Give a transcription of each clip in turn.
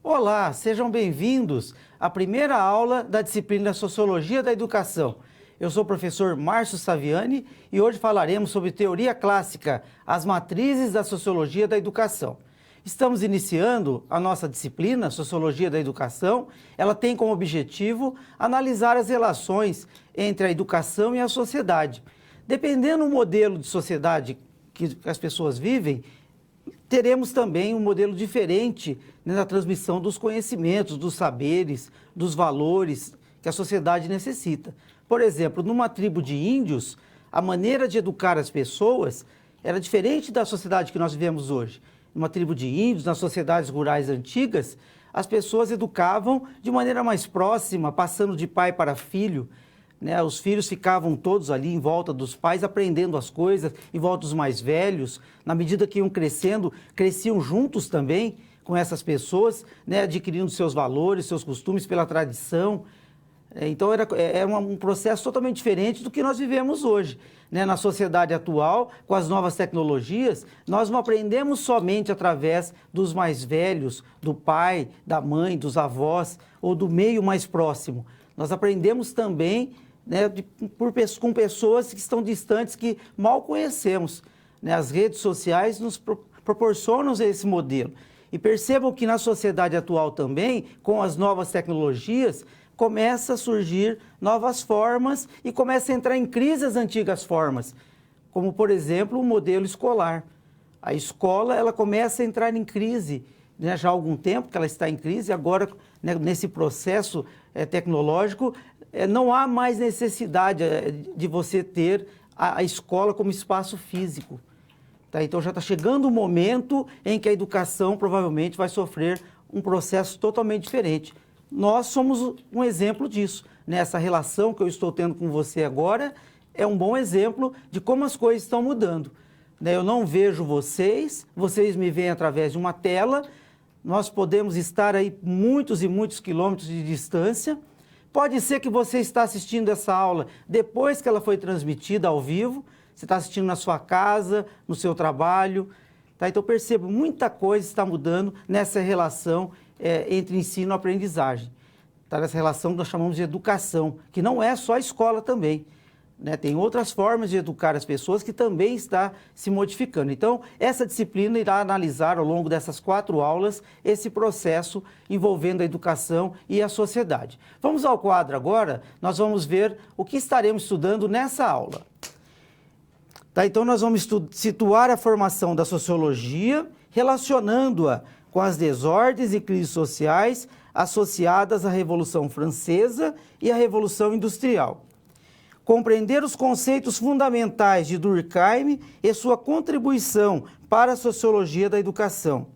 Olá, sejam bem-vindos à primeira aula da disciplina Sociologia da Educação. Eu sou o professor Márcio Saviani e hoje falaremos sobre teoria clássica, as matrizes da Sociologia da Educação. Estamos iniciando a nossa disciplina Sociologia da Educação. Ela tem como objetivo analisar as relações entre a educação e a sociedade. Dependendo do modelo de sociedade que as pessoas vivem, teremos também um modelo diferente na transmissão dos conhecimentos, dos saberes, dos valores que a sociedade necessita. Por exemplo, numa tribo de índios, a maneira de educar as pessoas era diferente da sociedade que nós vivemos hoje. Numa tribo de índios, nas sociedades rurais antigas, as pessoas educavam de maneira mais próxima, passando de pai para filho. Os filhos ficavam todos ali em volta dos pais, aprendendo as coisas, em volta dos mais velhos. Na medida que iam crescendo, cresciam juntos também com essas pessoas, adquirindo seus valores, seus costumes pela tradição. Então era um processo totalmente diferente do que nós vivemos hoje. Na sociedade atual, com as novas tecnologias, nós não aprendemos somente através dos mais velhos, do pai, da mãe, dos avós ou do meio mais próximo. Nós aprendemos também com pessoas que estão distantes, que mal conhecemos. As redes sociais nos proporcionam esse modelo. E percebam que na sociedade atual também, com as novas tecnologias, começa a surgir novas formas e começa a entrar em crise as antigas formas, como, por exemplo, o modelo escolar. A escola ela começa a entrar em crise, já há algum tempo que ela está em crise, agora, nesse processo tecnológico, não há mais necessidade de você ter a escola como espaço físico. Então já está chegando o momento em que a educação provavelmente vai sofrer um processo totalmente diferente. Nós somos um exemplo disso. Essa relação que eu estou tendo com você agora é um bom exemplo de como as coisas estão mudando. Eu não vejo vocês me veem através de uma tela, nós podemos estar aí muitos e muitos quilômetros de distância. Pode ser que você está assistindo essa aula depois que ela foi transmitida ao vivo, você está assistindo na sua casa, no seu trabalho. Então percebo, muita coisa está mudando nessa relação entre ensino e aprendizagem. Nessa relação que nós chamamos de educação, que não é só a escola também. Tem outras formas de educar as pessoas que também está se modificando. Então, essa disciplina irá analisar ao longo dessas 4 aulas esse processo envolvendo a educação e a sociedade. Vamos ao quadro agora, nós vamos ver o que estaremos estudando nessa aula. Então, nós vamos situar a formação da sociologia, relacionando-a com as desordens e crises sociais associadas à Revolução Francesa e à Revolução Industrial. Compreender os conceitos fundamentais de Durkheim e sua contribuição para a sociologia da educação.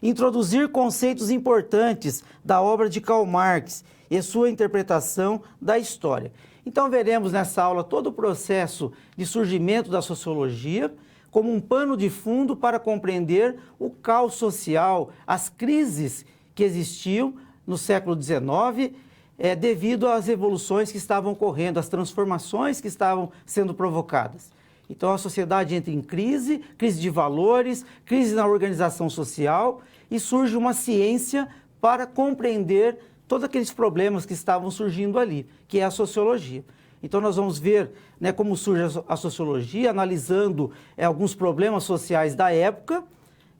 Introduzir conceitos importantes da obra de Karl Marx e sua interpretação da história. Então veremos nessa aula todo o processo de surgimento da sociologia como um pano de fundo para compreender o caos social, as crises que existiam no século XIX, devido às revoluções que estavam ocorrendo, às transformações que estavam sendo provocadas. Então a sociedade entra em crise, crise de valores, crise na organização social, e surge uma ciência para compreender todos aqueles problemas que estavam surgindo ali, que é a sociologia. Então nós vamos ver como surge a sociologia, analisando alguns problemas sociais da época,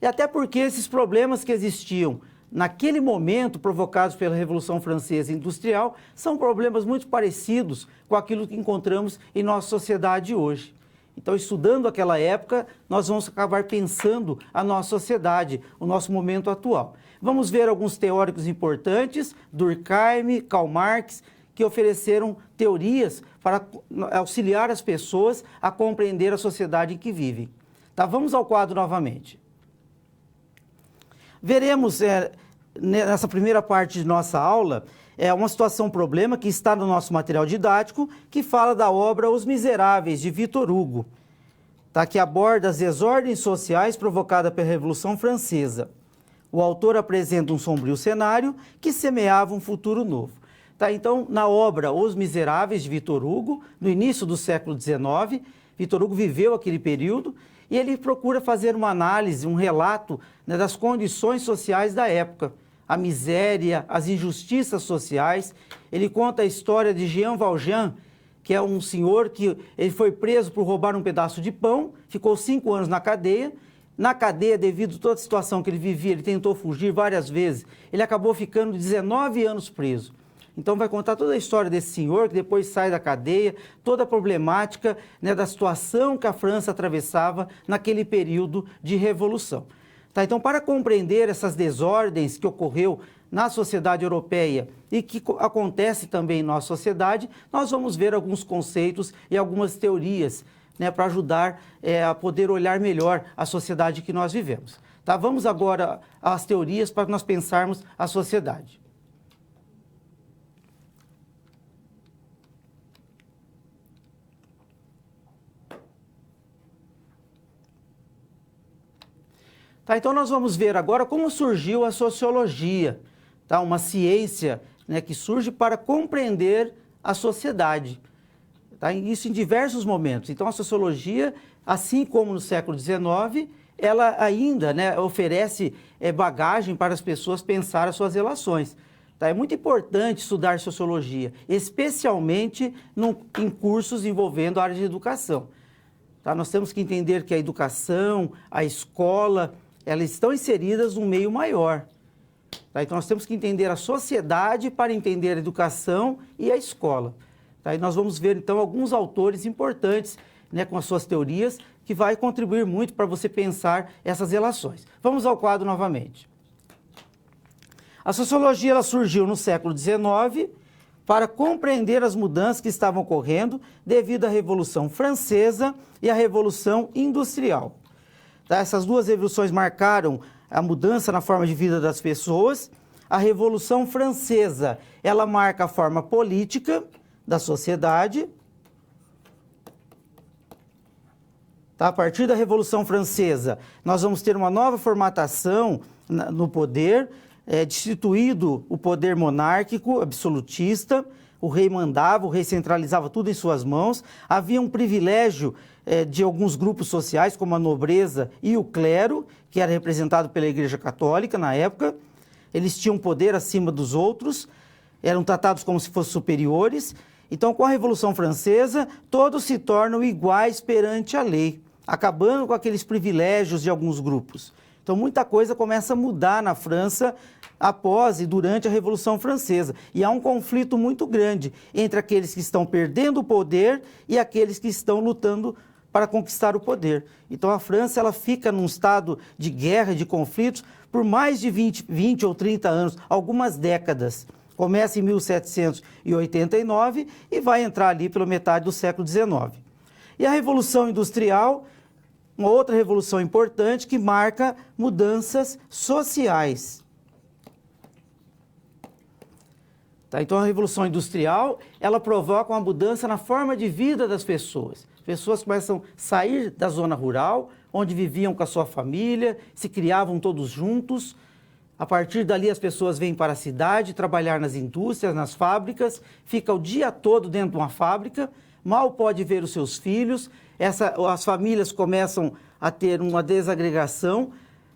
e até porque esses problemas que existiam naquele momento, provocados pela Revolução Francesa Industrial, são problemas muito parecidos com aquilo que encontramos em nossa sociedade hoje. Então, estudando aquela época, nós vamos acabar pensando a nossa sociedade, o nosso momento atual. Vamos ver alguns teóricos importantes, Durkheim, Karl Marx, que ofereceram teorias para auxiliar as pessoas a compreender a sociedade em que vivem. Vamos ao quadro novamente. Veremos nessa primeira parte de nossa aula uma situação-problema que está no nosso material didático, que fala da obra Os Miseráveis, de Victor Hugo, que aborda as desordens sociais provocadas pela Revolução Francesa. O autor apresenta um sombrio cenário que semeava um futuro novo. Então, na obra Os Miseráveis, de Victor Hugo, no início do século XIX, Victor Hugo viveu aquele período e ele procura fazer uma análise, um relato das condições sociais da época. a miséria, as injustiças sociais. Ele conta a história de Jean Valjean, que é um senhor que ele foi preso por roubar um pedaço de pão, ficou 5 anos na cadeia. Na cadeia, devido a toda a situação que ele vivia, ele tentou fugir várias vezes. Ele acabou ficando 19 anos preso. Então vai contar toda a história desse senhor que depois sai da cadeia, toda a problemática, né, da situação que a França atravessava naquele período de revolução. Tá? Então, para compreender essas desordens que ocorreu na sociedade europeia e que acontece também em nossa sociedade, nós vamos ver alguns conceitos e algumas teorias, né, para ajudar a poder olhar melhor a sociedade que nós vivemos. Tá? Vamos agora às teorias para nós pensarmos a sociedade. Tá, então nós vamos ver agora como surgiu a sociologia, tá? Uma ciência, né, que surge para compreender a sociedade. Tá? Isso em diversos momentos. Então a sociologia, assim como no século XIX, ela ainda, né, oferece bagagem para as pessoas pensar as suas relações. Tá? É muito importante estudar sociologia, especialmente em cursos envolvendo a área de educação. Tá? Nós temos que entender que a educação, a escola, elas estão inseridas num meio maior. Tá? Então, nós temos que entender a sociedade para entender a educação e a escola. Tá? E nós vamos ver, então, alguns autores importantes, né, com as suas teorias, que vai contribuir muito para você pensar essas relações. Vamos ao quadro novamente. A sociologia ela surgiu no século XIX para compreender as mudanças que estavam ocorrendo devido à Revolução Francesa e à Revolução Industrial. Tá? Essas duas revoluções marcaram a mudança na forma de vida das pessoas. A Revolução Francesa, ela marca a forma política da sociedade. Tá? A partir da Revolução Francesa, nós vamos ter uma nova formatação no poder, destituído o poder monárquico, absolutista. O rei mandava, o rei centralizava tudo em suas mãos. Havia um privilégio de alguns grupos sociais, como a nobreza e o clero, que era representado pela Igreja Católica na época. Eles tinham poder acima dos outros, eram tratados como se fossem superiores. Então, com a Revolução Francesa, todos se tornam iguais perante a lei, acabando com aqueles privilégios de alguns grupos. Então, muita coisa começa a mudar na França após e durante a Revolução Francesa. E há um conflito muito grande entre aqueles que estão perdendo o poder e aqueles que estão lutando para conquistar o poder. Então, a França ela fica num estado de guerra, de conflitos, por mais de 20 ou 30 anos, algumas décadas. Começa em 1789 e vai entrar ali pela metade do século XIX. E a Revolução Industrial, uma outra revolução importante que marca mudanças sociais. Tá? Então, a Revolução Industrial, ela provoca uma mudança na forma de vida das pessoas. Pessoas começam a sair da zona rural, onde viviam com a sua família, se criavam todos juntos. A partir dali, as pessoas vêm para a cidade, trabalhar nas indústrias, nas fábricas, fica o dia todo dentro de uma fábrica, mal pode ver os seus filhos, as famílias começam a ter uma desagregação,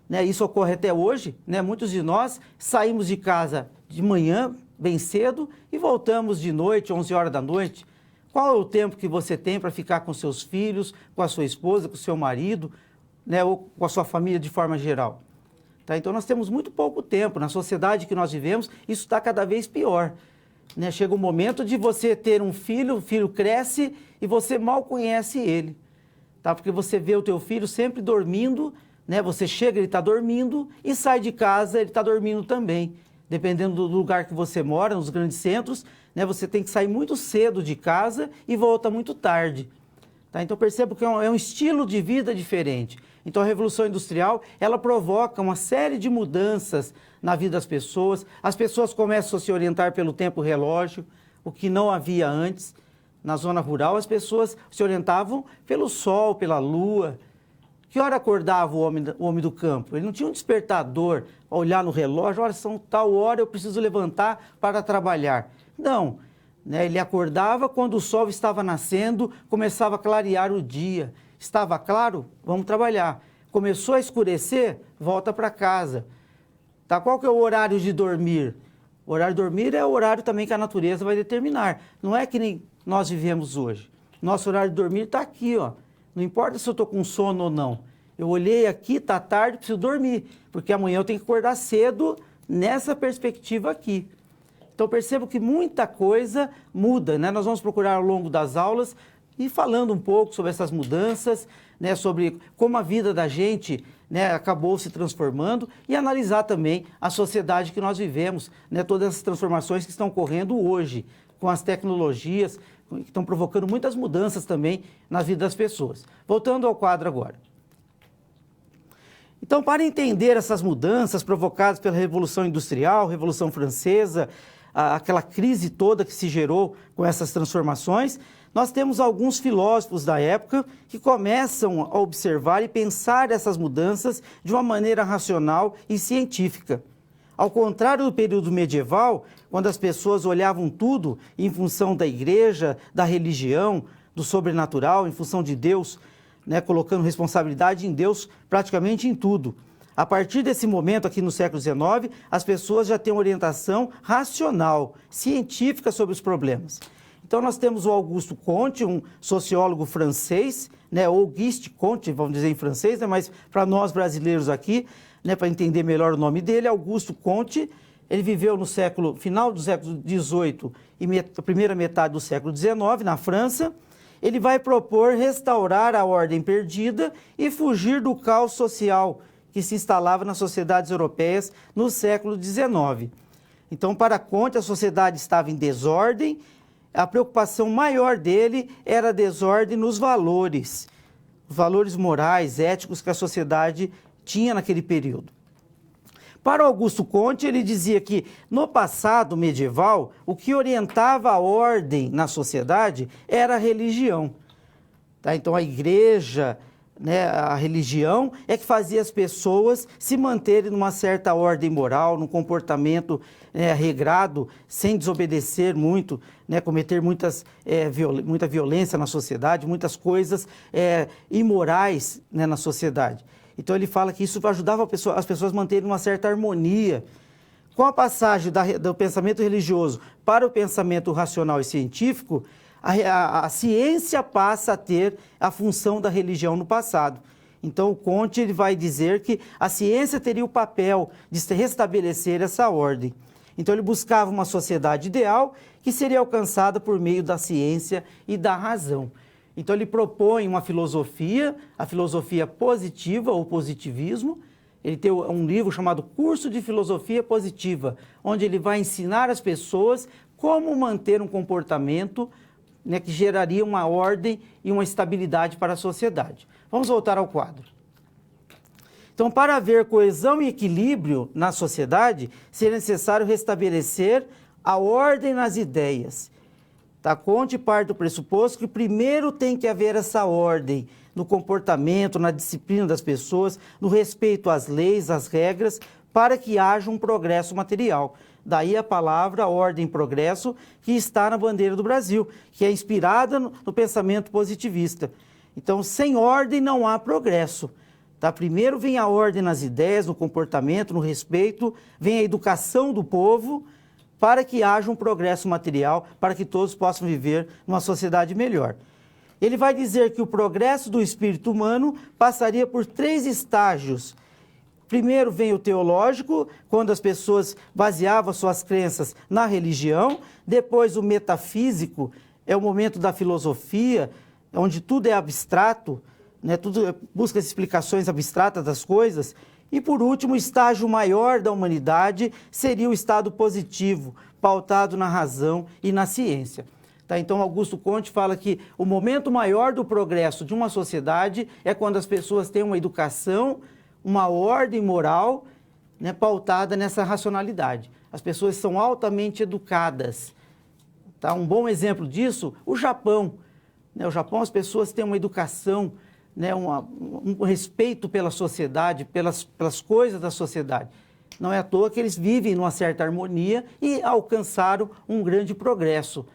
né? Isso ocorre até hoje, né? Muitos de nós saímos de casa de manhã, bem cedo, e voltamos de noite, 11 horas da noite. Qual é o tempo que você tem para ficar com seus filhos, com a sua esposa, com o seu marido, né? Ou com a sua família de forma geral? Tá? Então, nós temos muito pouco tempo. Na sociedade que nós vivemos, isso está cada vez pior. Né? Chega um momento de você ter um filho, o filho cresce e você mal conhece ele. Tá? Porque você vê o teu filho sempre dormindo, né? Você chega, ele está dormindo, e sai de casa, ele está dormindo também. Dependendo do lugar que você mora, nos grandes centros, né? Você tem que sair muito cedo de casa e volta muito tarde. Tá? Então, percebo que é um estilo de vida diferente. Então, a Revolução Industrial, ela provoca uma série de mudanças na vida das pessoas. As pessoas começam a se orientar pelo tempo relógio, o que não havia antes. Na zona rural, as pessoas se orientavam pelo sol, pela lua. Que hora acordava o homem do campo? Ele não tinha um despertador, olhar no relógio, olha, são tal hora, eu preciso levantar para trabalhar. Não, né? Ele acordava quando o sol estava nascendo, começava a clarear o dia. Estava claro? Vamos trabalhar. Começou a escurecer? Volta para casa. Tá? Qual que é o horário de dormir? O horário de dormir é o horário também que a natureza vai determinar. Não é que nem nós vivemos hoje. Nosso horário de dormir está aqui, ó. Não importa se eu estou com sono ou não. Eu olhei aqui, está tarde, preciso dormir, porque amanhã eu tenho que acordar cedo nessa perspectiva aqui. Então percebo que muita coisa muda, né? Nós vamos procurar ao longo das aulas e falando um pouco sobre essas mudanças, né? Sobre como a vida da gente, né, acabou se transformando e analisar também a sociedade que nós vivemos, né? Todas as transformações que estão ocorrendo hoje com as tecnologias, que estão provocando muitas mudanças também na vida das pessoas. Voltando ao quadro agora. Então, para entender essas mudanças provocadas pela Revolução Industrial, Revolução Francesa, aquela crise toda que se gerou com essas transformações, nós temos alguns filósofos da época que começam a observar e pensar essas mudanças de uma maneira racional e científica. Ao contrário do período medieval, quando as pessoas olhavam tudo em função da igreja, da religião, do sobrenatural, em função de Deus, né, colocando responsabilidade em Deus praticamente em tudo. A partir desse momento, aqui no século XIX, as pessoas já têm uma orientação racional, científica sobre os problemas. Então, nós temos o Auguste Comte, um sociólogo francês, né, Auguste Comte, vamos dizer em francês, né, mas para nós brasileiros aqui, né, para entender melhor o nome dele, Auguste Comte, ele viveu no final do século XVIII e a primeira metade do século XIX, na França. Ele vai propor restaurar a ordem perdida e fugir do caos social que se instalava nas sociedades europeias no século XIX. Então, para Comte, a sociedade estava em desordem, a preocupação maior dele era a desordem nos valores, os valores morais, éticos que a sociedade tinha naquele período. Para Auguste Comte, ele dizia que no passado medieval, o que orientava a ordem na sociedade era a religião. Tá? Então, a igreja, né, a religião é que fazia as pessoas se manterem numa certa ordem moral, num comportamento regrado, sem desobedecer muito, né, cometer muita violência na sociedade, muitas coisas imorais, né, na sociedade. Então ele fala que isso ajudava as pessoas a manterem uma certa harmonia. Com a passagem do pensamento religioso para o pensamento racional e científico, a ciência passa a ter a função da religião no passado. Então o Comte ele vai dizer que a ciência teria o papel de restabelecer essa ordem. Então ele buscava uma sociedade ideal que seria alcançada por meio da ciência e da razão. Então ele propõe uma filosofia, a filosofia positiva ou positivismo. Ele tem um livro chamado Curso de Filosofia Positiva, onde ele vai ensinar as pessoas como manter um comportamento, né, que geraria uma ordem e uma estabilidade para a sociedade. Vamos voltar ao quadro. Então, para haver coesão e equilíbrio na sociedade, seria necessário restabelecer a ordem nas ideias. Tá? Comte parte do pressuposto que primeiro tem que haver essa ordem no comportamento, na disciplina das pessoas, no respeito às leis, às regras, para que haja um progresso material. Daí a palavra ordem e progresso, que está na bandeira do Brasil, que é inspirada no pensamento positivista. Então, sem ordem não há progresso. Tá? Primeiro vem a ordem nas ideias, no comportamento, no respeito, vem a educação do povo, para que haja um progresso material, para que todos possam viver numa sociedade melhor. Ele vai dizer que o progresso do espírito humano passaria por 3 estágios. Primeiro vem o teológico, quando as pessoas baseavam suas crenças na religião. Depois o metafísico, é o momento da filosofia, onde tudo é abstrato, né? Tudo busca as explicações abstratas das coisas. E, por último, o estágio maior da humanidade seria o estado positivo, pautado na razão e na ciência. Tá? Então, Auguste Comte fala que o momento maior do progresso de uma sociedade é quando as pessoas têm uma educação, uma ordem moral, né, pautada nessa racionalidade. As pessoas são altamente educadas. Tá? Um bom exemplo disso, o Japão. Né? O Japão, as pessoas têm uma educação, né, um respeito pela sociedade, pelas coisas da sociedade. Não é à toa que eles vivem numa certa harmonia e alcançaram um grande progresso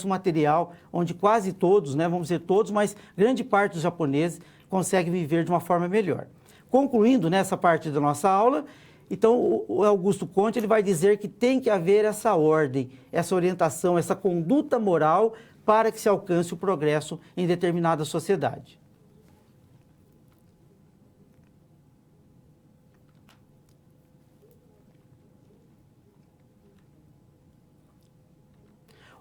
material, onde quase todos, né, vamos dizer todos, mas grande parte dos japoneses consegue viver de uma forma melhor. Concluindo nessa parte da nossa aula, Então, o Augusto Conte ele vai dizer que tem que haver essa ordem, essa orientação, essa conduta moral para que se alcance o progresso em determinada sociedade.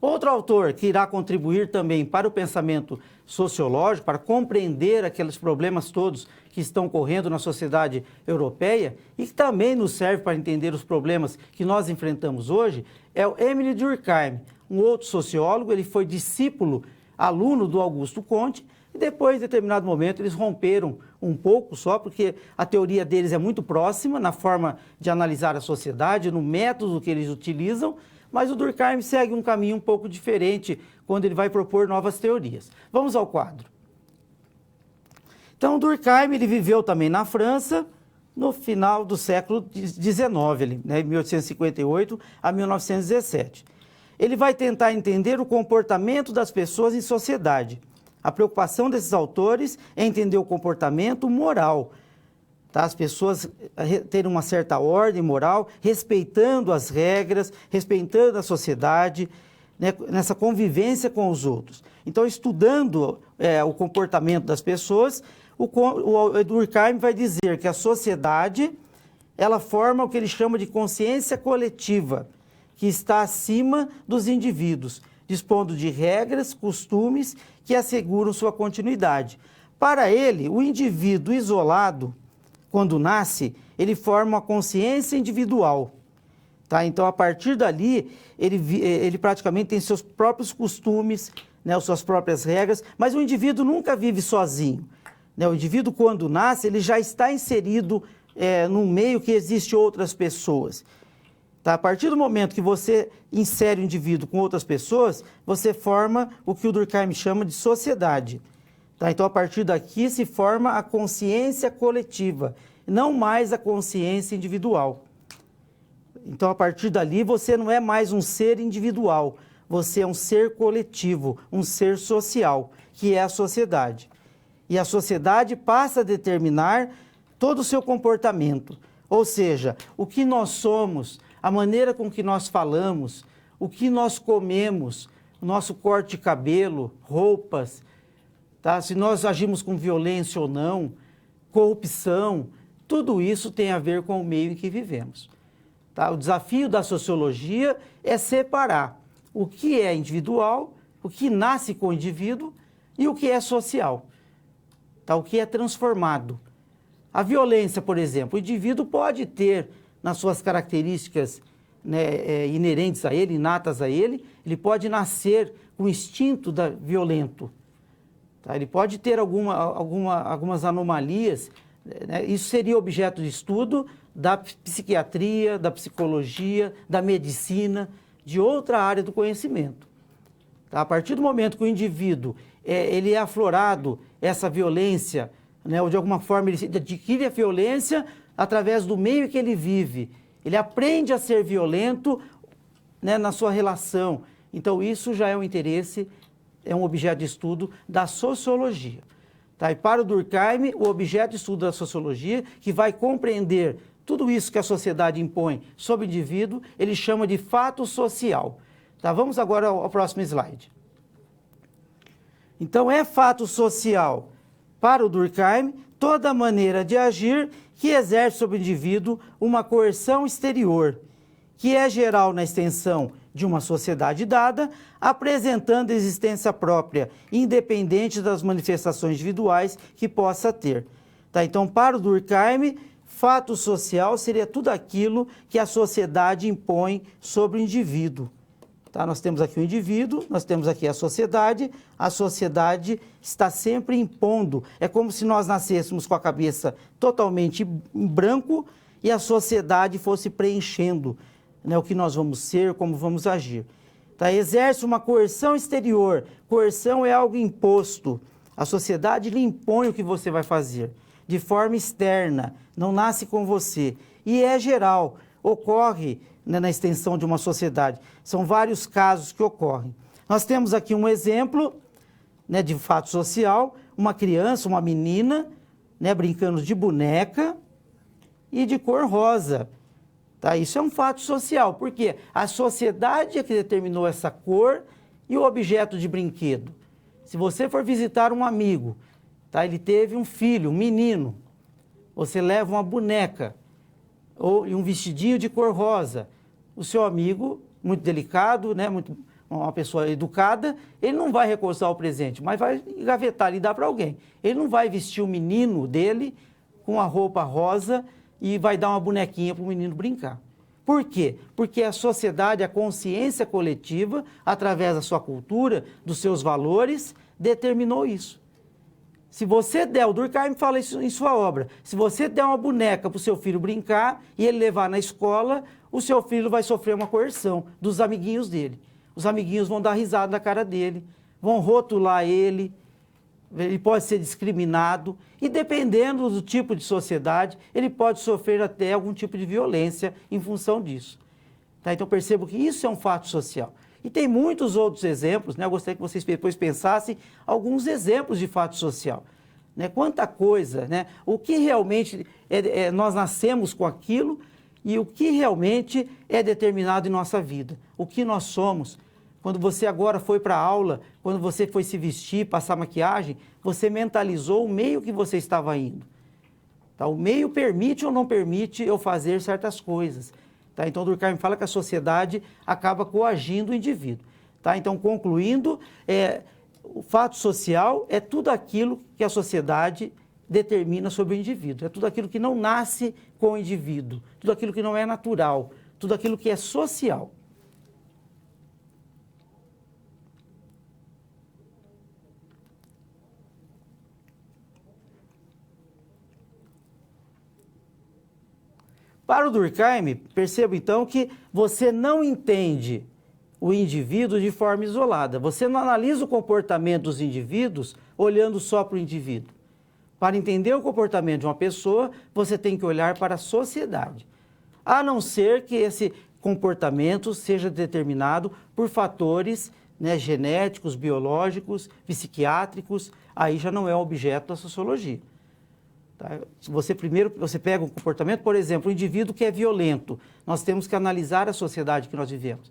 Outro autor que irá contribuir também para o pensamento sociológico, para compreender aqueles problemas todos que estão ocorrendo na sociedade europeia e que também nos serve para entender os problemas que nós enfrentamos hoje, é o Émile Durkheim, um outro sociólogo. Ele foi discípulo, aluno do Augusto Conte, e depois, em determinado momento, eles romperam um pouco só, porque a teoria deles é muito próxima na forma de analisar a sociedade, no método que eles utilizam, mas o Durkheim segue um caminho um pouco diferente quando ele vai propor novas teorias. Vamos ao quadro. Então, Durkheim ele viveu também na França no final do século XIX, né, 1858 a 1917. Ele vai tentar entender o comportamento das pessoas em sociedade. A preocupação desses autores é entender o comportamento moral. Tá? As pessoas terem uma certa ordem moral, respeitando as regras, respeitando a sociedade, né, nessa convivência com os outros. Então, estudando o comportamento das pessoas, o Durkheim vai dizer que a sociedade ela forma o que ele chama de consciência coletiva, que está acima dos indivíduos, dispondo de regras, costumes que asseguram sua continuidade. Para ele, o indivíduo isolado, quando nasce, ele forma uma consciência individual. Tá? Então, a partir dali, ele praticamente tem seus próprios costumes, né, suas próprias regras, mas o indivíduo nunca vive sozinho. Né? O indivíduo, quando nasce, ele já está inserido num meio que existe outras pessoas. Tá? A partir do momento que você insere o indivíduo com outras pessoas, você forma o que o Durkheim chama de sociedade. Tá? Então, a partir daqui se forma a consciência coletiva, não mais a consciência individual. Então, a partir dali, você não é mais um ser individual, você é um ser coletivo, um ser social, que é a sociedade. E a sociedade passa a determinar todo o seu comportamento, ou seja, o que nós somos, a maneira com que nós falamos, o que nós comemos, o nosso corte de cabelo, roupas, tá? Se nós agimos com violência ou não, corrupção, tudo isso tem a ver com o meio em que vivemos. Tá? O desafio da sociologia é separar o que é individual, o que nasce com o indivíduo e o que é social, tá? O que é transformado. A violência, por exemplo, o indivíduo pode ter nas suas características, né, inerentes a ele, inatas a ele, ele pode nascer com o instinto violento. Tá? Ele pode ter algumas anomalias, né? Isso seria objeto de estudo da psiquiatria, da psicologia, da medicina, de outra área do conhecimento. Tá? A partir do momento que o indivíduo ele é aflorado essa violência, né, ou de alguma forma ele adquire a violência através do meio que ele vive, ele aprende a ser violento, né, na sua relação. Então isso já é um interesse, é um objeto de estudo da sociologia. Tá? E para o Durkheim, o objeto de estudo da sociologia, que vai compreender tudo isso que a sociedade impõe sobre o indivíduo, ele chama de fato social. Tá? Vamos agora ao próximo slide. Então, é fato social para o Durkheim toda maneira de agir que exerce sobre o indivíduo uma coerção exterior, que é geral na extensão de uma sociedade dada, apresentando existência própria, independente das manifestações individuais que possa ter. Tá? Então, para o Durkheim, fato social seria tudo aquilo que a sociedade impõe sobre o indivíduo. Tá? Nós temos aqui o indivíduo, nós temos aqui a sociedade está sempre impondo. É como se nós nascêssemos com a cabeça totalmente em branco e a sociedade fosse preenchendo, né, o que nós vamos ser, como vamos agir. Tá? Exerce uma coerção exterior. Coerção é algo imposto. A sociedade lhe impõe o que você vai fazer, de forma externa, não nasce com você. E é geral, ocorre, né, na extensão de uma sociedade. São vários casos que ocorrem. Nós temos aqui um exemplo, né, de fato social, uma criança, uma menina, né, brincando de boneca, e de cor rosa. Tá? Isso é um fato social, porque a sociedade é que determinou essa cor e o objeto de brinquedo. Se você for visitar um amigo, tá? Ele teve um filho, um menino, você leva uma boneca e um vestidinho de cor rosa. O seu amigo, muito delicado, né? Uma pessoa educada, ele não vai recusar o presente, mas vai engavetar e dar para alguém. Ele não vai vestir o menino dele com a roupa rosa e vai dar uma bonequinha para o menino brincar. Por quê? Porque a sociedade, a consciência coletiva, através da sua cultura, dos seus valores, determinou isso. Se você der, o Durkheim fala isso em sua obra, se você der uma boneca para o seu filho brincar e ele levar na escola, o seu filho vai sofrer uma coerção dos amiguinhos dele. Os amiguinhos vão dar risada na cara dele, vão rotular ele pode ser discriminado e, dependendo do tipo de sociedade, ele pode sofrer até algum tipo de violência em função disso. Tá? Então, percebo que isso é um fato social. E tem muitos outros exemplos, né? Eu gostaria que vocês depois pensassem alguns exemplos de fato social. Né? Quanta coisa, né? O que realmente nós nascemos com aquilo e o que realmente é determinado em nossa vida. O que nós somos. Quando você agora foi para a aula, quando você foi se vestir, passar maquiagem, você mentalizou o meio que você estava indo. Tá? O meio permite ou não permite eu fazer certas coisas. Tá? Então, Durkheim fala que a sociedade acaba coagindo o indivíduo. Tá? Então, concluindo, o fato social é tudo aquilo que a sociedade determina sobre o indivíduo. É tudo aquilo que não nasce com o indivíduo, tudo aquilo que não é natural, tudo aquilo que é social. Para o Durkheim, perceba então que você não entende o indivíduo de forma isolada. Você não analisa o comportamento dos indivíduos olhando só para o indivíduo. Para entender o comportamento de uma pessoa, você tem que olhar para a sociedade. A não ser que esse comportamento seja determinado por fatores, né, genéticos, biológicos, psiquiátricos, aí já não é objeto da sociologia. Tá? Você pega um comportamento, por exemplo, um indivíduo que é violento. Nós temos que analisar a sociedade que nós vivemos.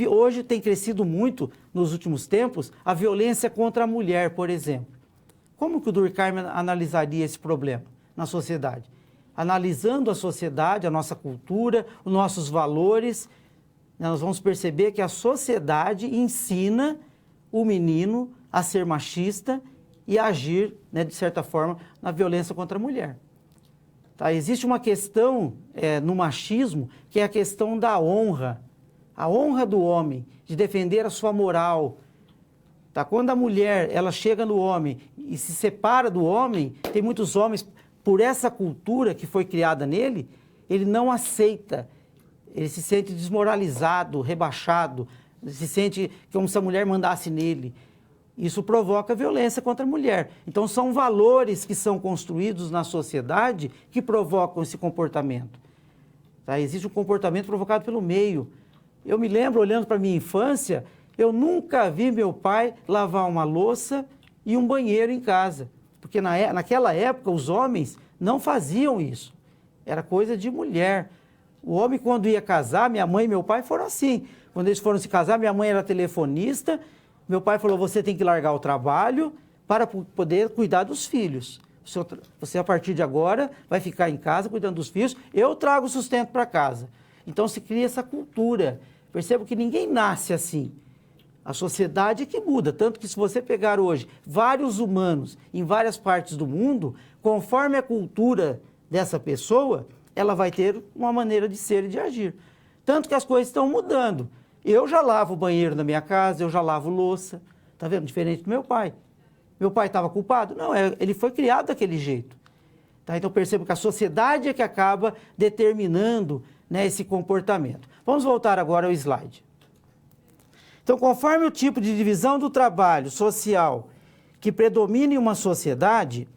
Hoje tem crescido muito, nos últimos tempos, a violência contra a mulher, por exemplo. Como que o Durkheim analisaria esse problema na sociedade? Analisando a sociedade, a nossa cultura, os nossos valores, nós vamos perceber que a sociedade ensina o menino a ser machista e agir, né, de certa forma, na violência contra a mulher. Tá? Existe uma questão no machismo, que é a questão da honra. A honra do homem, de defender a sua moral. Tá? Quando a mulher ela chega no homem e se separa do homem, tem muitos homens, por essa cultura que foi criada nele, ele não aceita. Ele se sente desmoralizado, rebaixado, se sente como se a mulher mandasse nele. Isso provoca violência contra a mulher. Então, são valores que são construídos na sociedade que provocam esse comportamento. Tá? Existe um comportamento provocado pelo meio. Eu me lembro, olhando para a minha infância, eu nunca vi meu pai lavar uma louça e um banheiro em casa. Porque naquela época, os homens não faziam isso. Era coisa de mulher. O homem, quando ia casar, minha mãe e meu pai foram assim. Quando eles foram se casar, minha mãe era telefonista. Meu pai falou, você tem que largar o trabalho para poder cuidar dos filhos. Você, a partir de agora, vai ficar em casa cuidando dos filhos. Eu trago o sustento para casa. Então, se cria essa cultura. Percebo que ninguém nasce assim. A sociedade é que muda. Tanto que se você pegar hoje vários humanos em várias partes do mundo, conforme a cultura dessa pessoa, ela vai ter uma maneira de ser e de agir. Tanto que as coisas estão mudando. Eu já lavo o banheiro na minha casa, eu já lavo louça. Tá vendo? Diferente do meu pai. Meu pai estava culpado? Não, ele foi criado daquele jeito. Tá? Então percebo que a sociedade é que acaba determinando, né, esse comportamento. Vamos voltar agora ao slide. Então, conforme o tipo de divisão do trabalho social que predomina em uma sociedade,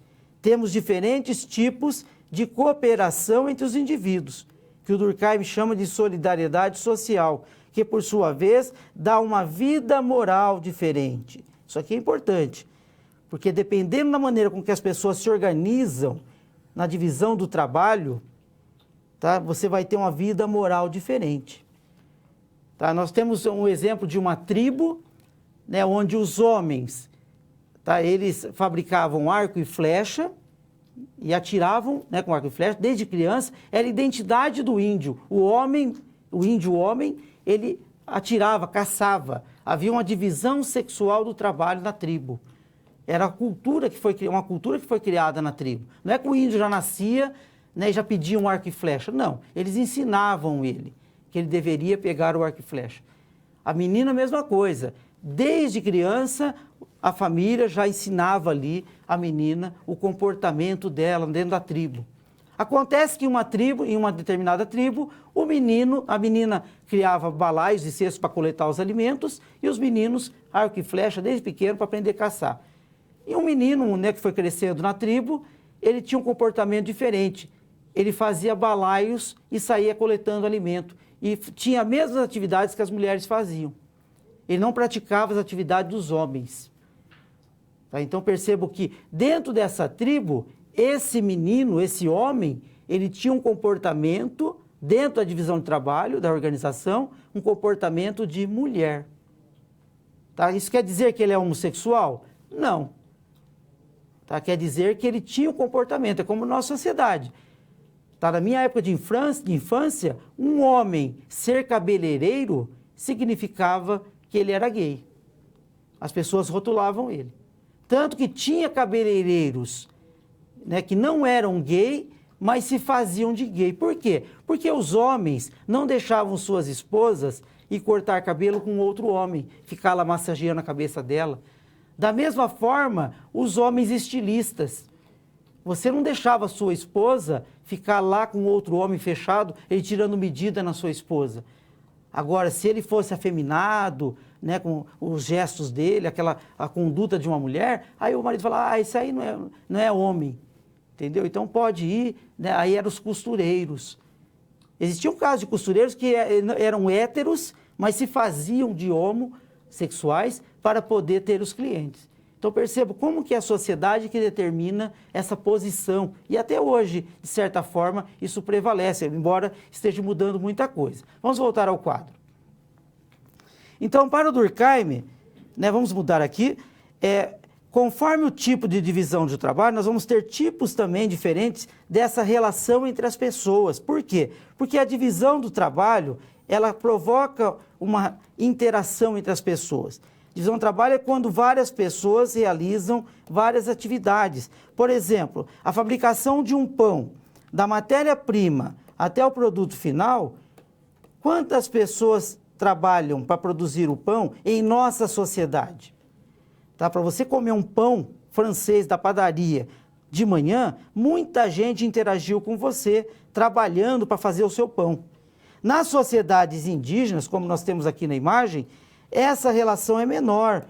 temos diferentes tipos de cooperação entre os indivíduos, que o Durkheim chama de solidariedade social, que, por sua vez, dá uma vida moral diferente. Isso aqui é importante, porque dependendo da maneira com que as pessoas se organizam na divisão do trabalho, tá? Você vai ter uma vida moral diferente. Tá? Nós temos um exemplo de uma tribo, né, onde os homens, tá, eles fabricavam arco e flecha e atiravam, né, com arco e flecha desde criança. Era a identidade do índio. O índio homem, ele atirava, caçava. Havia uma divisão sexual do trabalho na tribo. Era uma cultura que foi criada na tribo. Não é que o índio já nascia, né, e já pedia um arco e flecha. Não, eles ensinavam ele que ele deveria pegar o arco e flecha. A menina, a mesma coisa. Desde criança, a família já ensinava ali a menina o comportamento dela dentro da tribo. Acontece que em uma determinada tribo, a menina criava balaios e cestos para coletar os alimentos e os meninos, arco e flecha, desde pequeno, para aprender a caçar. E um menino, né, que foi crescendo na tribo, ele tinha um comportamento diferente. Ele fazia balaios e saía coletando alimento. E tinha as mesmas atividades que as mulheres faziam. Ele não praticava as atividades dos homens. Tá? Então percebo que dentro dessa tribo, esse menino, esse homem, ele tinha um comportamento, dentro da divisão de trabalho, da organização, um comportamento de mulher. Tá? Isso quer dizer que ele é homossexual? Não. Tá? Quer dizer que ele tinha um comportamento, é como na nossa sociedade. Tá? Na minha época de infância, um homem ser cabeleireiro significava que ele era gay. As pessoas rotulavam ele. Tanto que tinha cabeleireiros, né, que não eram gay, mas se faziam de gay. Por quê? Porque os homens não deixavam suas esposas ir cortar cabelo com outro homem, ficar lá massageando a cabeça dela. Da mesma forma, os homens estilistas. Você não deixava sua esposa ficar lá com outro homem fechado, ele tirando medida na sua esposa. Agora, se ele fosse afeminado, né, com os gestos dele, a conduta de uma mulher, aí o marido fala, isso aí não é homem, entendeu? Então pode ir, né? Aí eram os costureiros. Existia um caso de costureiros que eram héteros, mas se faziam de homossexuais para poder ter os clientes. Então percebo como que é a sociedade que determina essa posição. E até hoje, de certa forma, isso prevalece, embora esteja mudando muita coisa. Vamos voltar ao quadro. Então, para o Durkheim, né, vamos mudar aqui, conforme o tipo de divisão de trabalho, nós vamos ter tipos também diferentes dessa relação entre as pessoas. Por quê? Porque a divisão do trabalho, ela provoca uma interação entre as pessoas. Divisão do trabalho é quando várias pessoas realizam várias atividades. Por exemplo, a fabricação de um pão, da matéria-prima até o produto final, quantas pessoas trabalham para produzir o pão em nossa sociedade? Tá? Para você comer um pão francês da padaria de manhã, muita gente interagiu com você, trabalhando para fazer o seu pão. Nas sociedades indígenas, como nós temos aqui na imagem, essa relação é menor.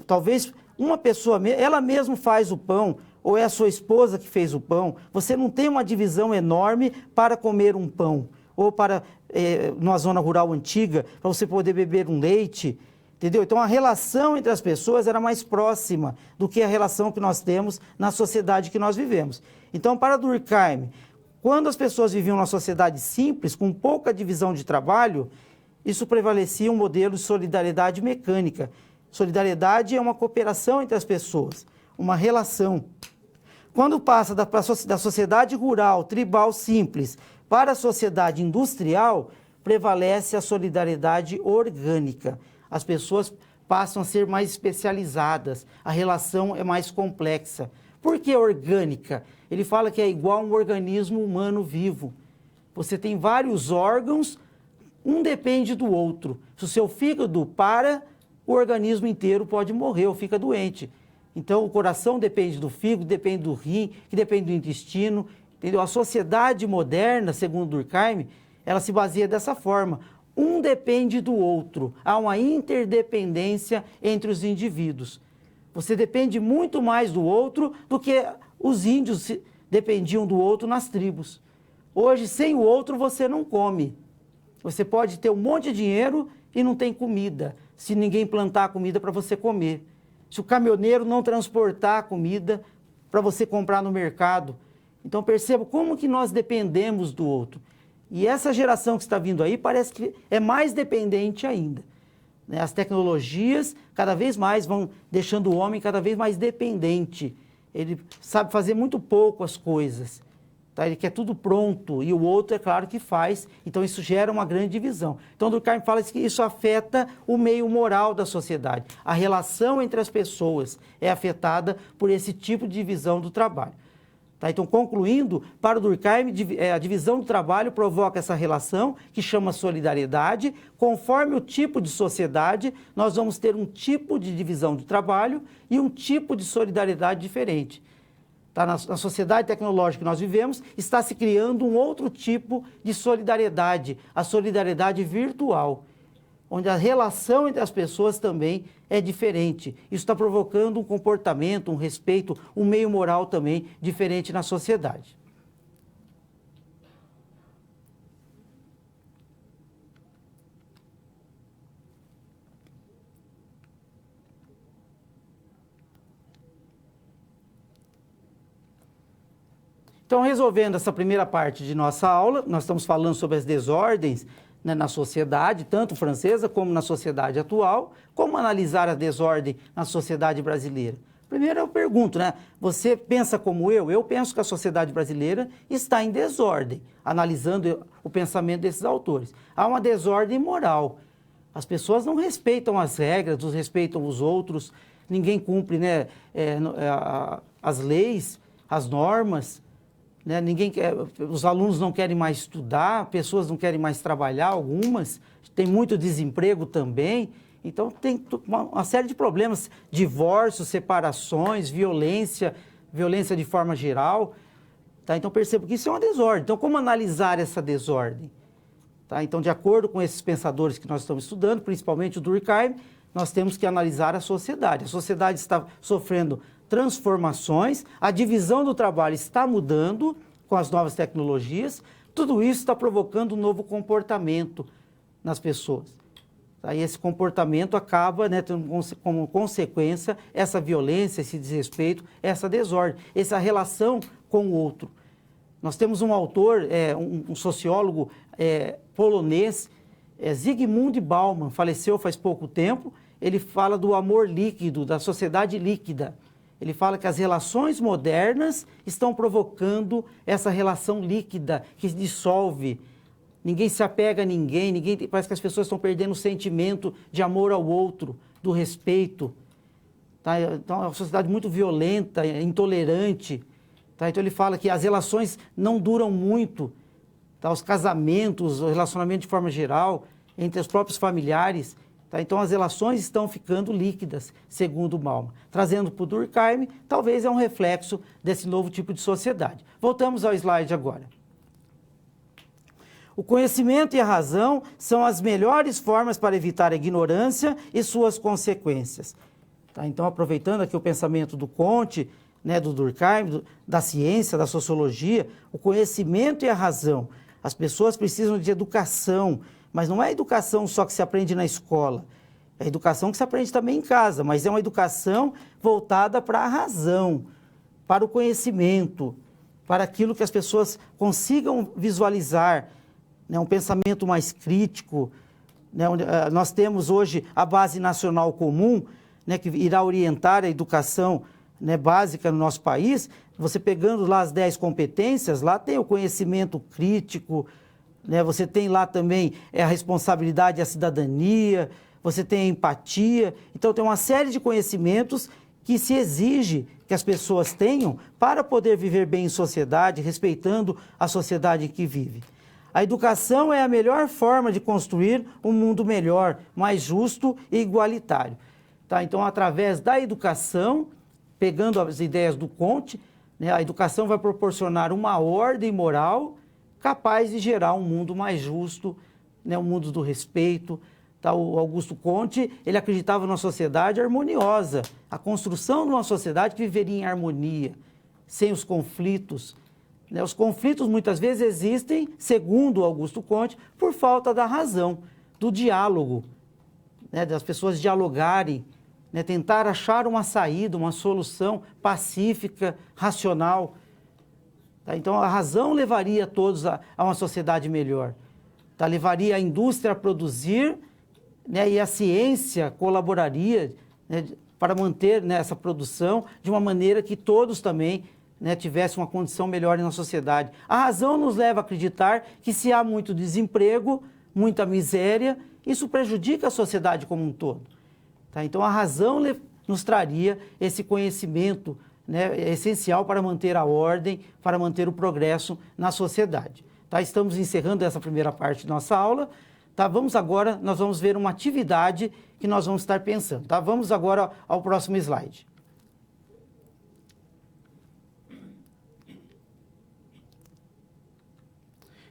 Talvez uma pessoa, ela mesma faz o pão, ou é a sua esposa que fez o pão. Você não tem uma divisão enorme para comer um pão, ou para, numa zona rural antiga, para você poder beber um leite, entendeu? Então a relação entre as pessoas era mais próxima do que a relação que nós temos na sociedade que nós vivemos. Então, para Durkheim, quando as pessoas viviam numa sociedade simples, com pouca divisão de trabalho, isso prevalecia um modelo de solidariedade mecânica. Solidariedade é uma cooperação entre as pessoas, uma relação. Quando passa da sociedade rural, tribal, simples, para a sociedade industrial, prevalece a solidariedade orgânica. As pessoas passam a ser mais especializadas, a relação é mais complexa. Por que orgânica? Ele fala que é igual a um organismo humano vivo. Você tem vários órgãos, um depende do outro. Se o seu fígado para, o organismo inteiro pode morrer ou fica doente. Então, o coração depende do fígado, depende do rim, que depende do intestino. Entendeu? A sociedade moderna, segundo Durkheim, ela se baseia dessa forma. Um depende do outro. Há uma interdependência entre os indivíduos. Você depende muito mais do outro do que os índios dependiam do outro nas tribos. Hoje, sem o outro, você não come. Você pode ter um monte de dinheiro e não tem comida, se ninguém plantar comida para você comer. Se o caminhoneiro não transportar a comida para você comprar no mercado. Então perceba como que nós dependemos do outro. E essa geração que está vindo aí parece que é mais dependente ainda. Né? As tecnologias cada vez mais vão deixando o homem cada vez mais dependente. Ele sabe fazer muito pouco as coisas. Tá? Ele quer tudo pronto e o outro, é claro, que faz. Então isso gera uma grande divisão. Então Durkheim fala que isso afeta o meio moral da sociedade. A relação entre as pessoas é afetada por esse tipo de divisão do trabalho. Tá, então, concluindo, para o Durkheim, a divisão do trabalho provoca essa relação, que chama solidariedade. Conforme o tipo de sociedade, nós vamos ter um tipo de divisão do trabalho e um tipo de solidariedade diferente. Tá, na sociedade tecnológica que nós vivemos, está se criando um outro tipo de solidariedade, a solidariedade virtual, onde a relação entre as pessoas também é diferente. Isso está provocando um comportamento, um respeito, um meio moral também diferente na sociedade. Então, resolvendo essa primeira parte de nossa aula, nós estamos falando sobre as desordens, né, na sociedade, tanto francesa como na sociedade atual. Como analisar a desordem na sociedade brasileira? Primeiro eu pergunto, né? Você pensa como eu? Eu penso que a sociedade brasileira está em desordem, analisando o pensamento desses autores. Há uma desordem moral. As pessoas não respeitam as regras, não respeitam os outros, ninguém cumpre, né, as leis, as normas. Né? Os alunos não querem mais estudar, pessoas não querem mais trabalhar, algumas, tem muito desemprego também, então tem uma série de problemas, divórcios, separações, violência de forma geral, tá? Então percebo que isso é uma desordem. Então como analisar essa desordem? Tá? Então, de acordo com esses pensadores que nós estamos estudando, principalmente o Durkheim, nós temos que analisar a sociedade. A sociedade está sofrendo transformações, a divisão do trabalho está mudando com as novas tecnologias, tudo isso está provocando um novo comportamento nas pessoas. Aí esse comportamento acaba, né, tendo como consequência essa violência, esse desrespeito, essa desordem, essa relação com o outro. Nós temos um autor, um sociólogo polonês, Zygmunt Bauman, faleceu faz pouco tempo. Ele fala do amor líquido, da sociedade líquida. Ele fala que as relações modernas estão provocando essa relação líquida que se dissolve. Ninguém se apega a ninguém, parece que as pessoas estão perdendo o sentimento de amor ao outro, do respeito. Tá? Então é uma sociedade muito violenta, intolerante. Tá? Então ele fala que as relações não duram muito. Tá? Os casamentos, o relacionamento de forma geral, entre os próprios familiares. Tá? Então as relações estão ficando líquidas, segundo Bauman. Trazendo para o Durkheim, talvez é um reflexo desse novo tipo de sociedade. Voltamos ao slide agora. O conhecimento e a razão são as melhores formas para evitar a ignorância e suas consequências. Tá? Então, aproveitando aqui o pensamento do Comte, né, do Durkheim, da ciência, da sociologia, o conhecimento e a razão. As pessoas precisam de educação, mas não é a educação só que se aprende na escola. É a educação que se aprende também em casa, mas é uma educação voltada para a razão, para o conhecimento, para aquilo que as pessoas consigam visualizar, né, um pensamento mais crítico. Né, onde, nós temos hoje a Base Nacional Comum, né, que irá orientar a educação, né, básica no nosso país. Você pegando lá as 10 competências, lá tem o conhecimento crítico, né, você tem lá também a responsabilidade e a cidadania, você tem a empatia. Então tem uma série de conhecimentos que se exige que as pessoas tenham para poder viver bem em sociedade, respeitando a sociedade em que vive. A educação é a melhor forma de construir um mundo melhor, mais justo e igualitário. Tá? Então, através da educação, pegando as ideias do Comte, né, a educação vai proporcionar uma ordem moral capaz de gerar um mundo mais justo, né, um mundo do respeito. Tá? O Augusto Comte, ele acreditava numa sociedade harmoniosa, a construção de uma sociedade que viveria em harmonia, sem os conflitos. Os conflitos muitas vezes existem, segundo Augusto Comte, por falta da razão, do diálogo, né, das pessoas dialogarem, né, tentar achar uma saída, uma solução pacífica, racional. Tá? Então, a razão levaria todos a uma sociedade melhor. Tá? Levaria a indústria a produzir, né, e a ciência colaboraria, né, para manter, né, essa produção de uma maneira que todos também, né, tivessem uma condição melhor na sociedade. A razão nos leva a acreditar que se há muito desemprego, muita miséria, isso prejudica a sociedade como um todo. Tá? Então, a razão nos traria esse conhecimento, né, essencial para manter a ordem, para manter o progresso na sociedade. Tá? Estamos encerrando essa primeira parte da nossa aula. Tá? Nós vamos ver uma atividade que nós vamos estar pensando. Tá? Vamos agora ao próximo slide.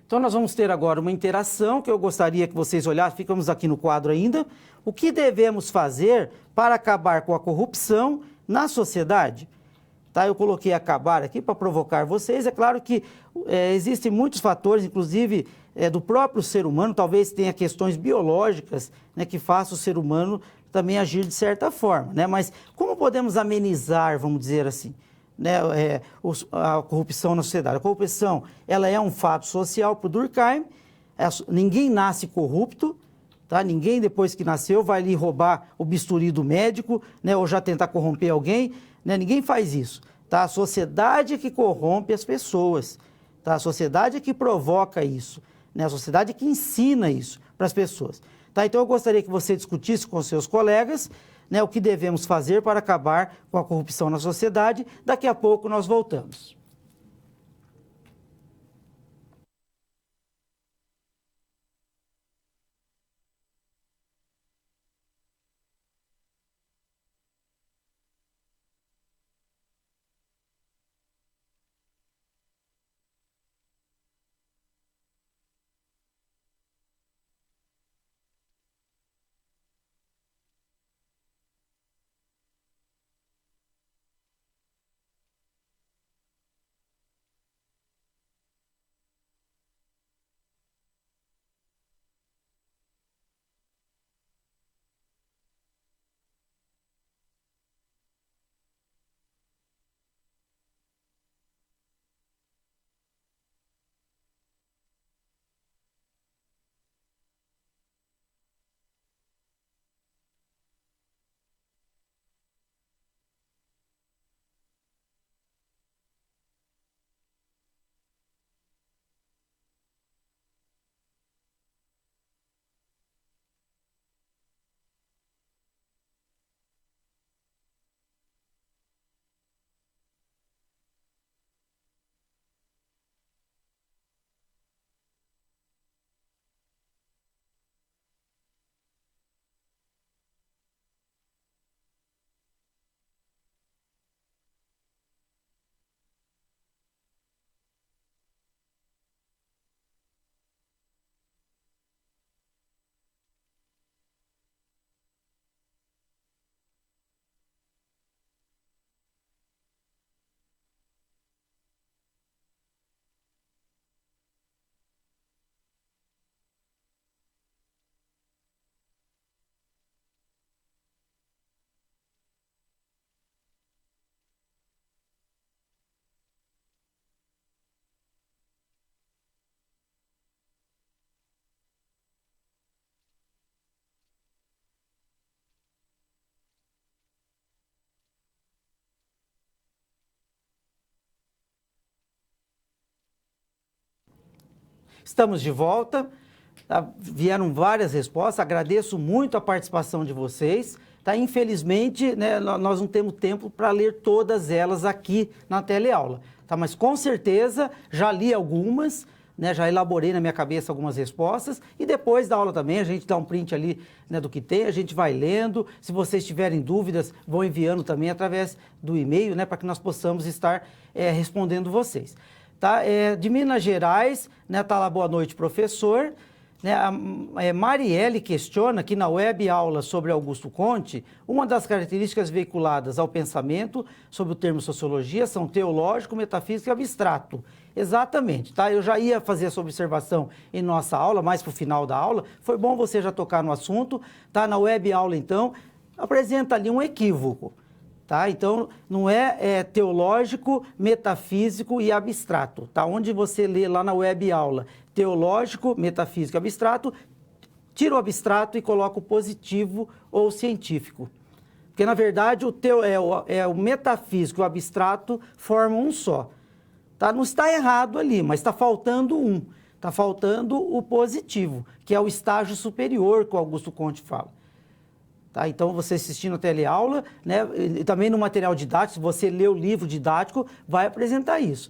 Então, nós vamos ter agora uma interação que eu gostaria que vocês olhassem, ficamos aqui no quadro ainda. O que devemos fazer para acabar com a corrupção na sociedade? Tá? Eu coloquei acabar aqui para provocar vocês. É claro que existem muitos fatores, inclusive do próprio ser humano, talvez tenha questões biológicas, né, que façam o ser humano também agir de certa forma. Né? Mas como podemos amenizar, vamos dizer assim, né, a corrupção na sociedade? A corrupção, ela é um fato social para o Durkheim. Ninguém nasce corrupto, tá? Ninguém depois que nasceu vai ali roubar o bisturi do médico, né, ou já tentar corromper alguém, né? Ninguém faz isso. Tá? A sociedade é que corrompe as pessoas, tá? A sociedade é que provoca isso, né? A sociedade é que ensina isso para as pessoas. Tá? Então eu gostaria que você discutisse com seus colegas, né, o que devemos fazer para acabar com a corrupção na sociedade. Daqui a pouco nós voltamos. Estamos de volta, tá? Vieram várias respostas, agradeço muito a participação de vocês. Tá? Infelizmente, né, nós não temos tempo para ler todas elas aqui na teleaula, tá? Mas com certeza já li algumas, né, já elaborei na minha cabeça algumas respostas e depois da aula também a gente dá um print ali, né, do que tem, a gente vai lendo. Se vocês tiverem dúvidas, vão enviando também através do e-mail, né, para que nós possamos estar respondendo vocês. Tá? De Minas Gerais, né, tá lá, boa noite, professor. Né, a Marielle questiona que na web aula sobre Augusto Conte, uma das características veiculadas ao pensamento sobre o termo sociologia são teológico, metafísico e abstrato. Exatamente, tá? Eu já ia fazer essa observação em nossa aula, mais para o final da aula. Foi bom você já tocar no assunto. Tá? Na web aula, então, apresenta ali um equívoco. Tá? Então, não é teológico, metafísico e abstrato. Tá? Onde você lê lá na web aula, teológico, metafísico e abstrato, tira o abstrato e coloca o positivo ou científico. Porque, na verdade, o metafísico e o abstrato formam um só. Tá? Não está errado ali, mas está faltando um. Está faltando o positivo, que é o estágio superior que o Augusto Conte fala. Tá? Então, você assistindo a teleaula, né, e também no material didático, se você ler o livro didático, vai apresentar isso.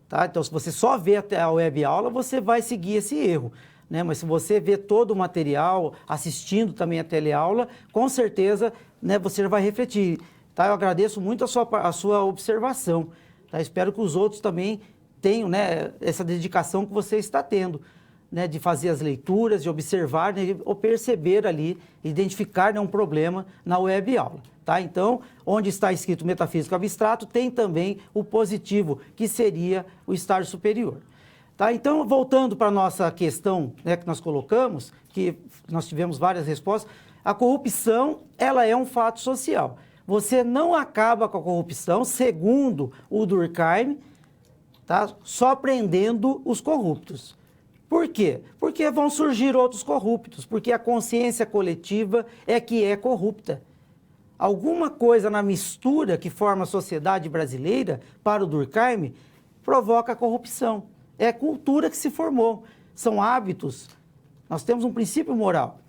Tá? Então, se você só vê a web aula, você vai seguir esse erro. Né? Mas se você vê todo o material, assistindo também a teleaula, com certeza, né, você vai refletir. Tá? Eu agradeço muito a sua observação. Tá? Espero que os outros também tenham, né, essa dedicação que você está tendo, né, de fazer as leituras, de observar, né, ou perceber ali, identificar, né, um problema na web aula. Tá? Então, onde está escrito metafísico abstrato, tem também o positivo, que seria o estágio superior. Tá? Então, voltando para a nossa questão, né, que nós colocamos, que nós tivemos várias respostas, a corrupção, ela é um fato social. Você não acaba com a corrupção, segundo o Durkheim, tá? Só prendendo os corruptos. Por quê? Porque vão surgir outros corruptos, porque a consciência coletiva é que é corrupta. Alguma coisa na mistura que forma a sociedade brasileira, para o Durkheim, provoca a corrupção. É a cultura que se formou, são hábitos. Nós temos um princípio moral.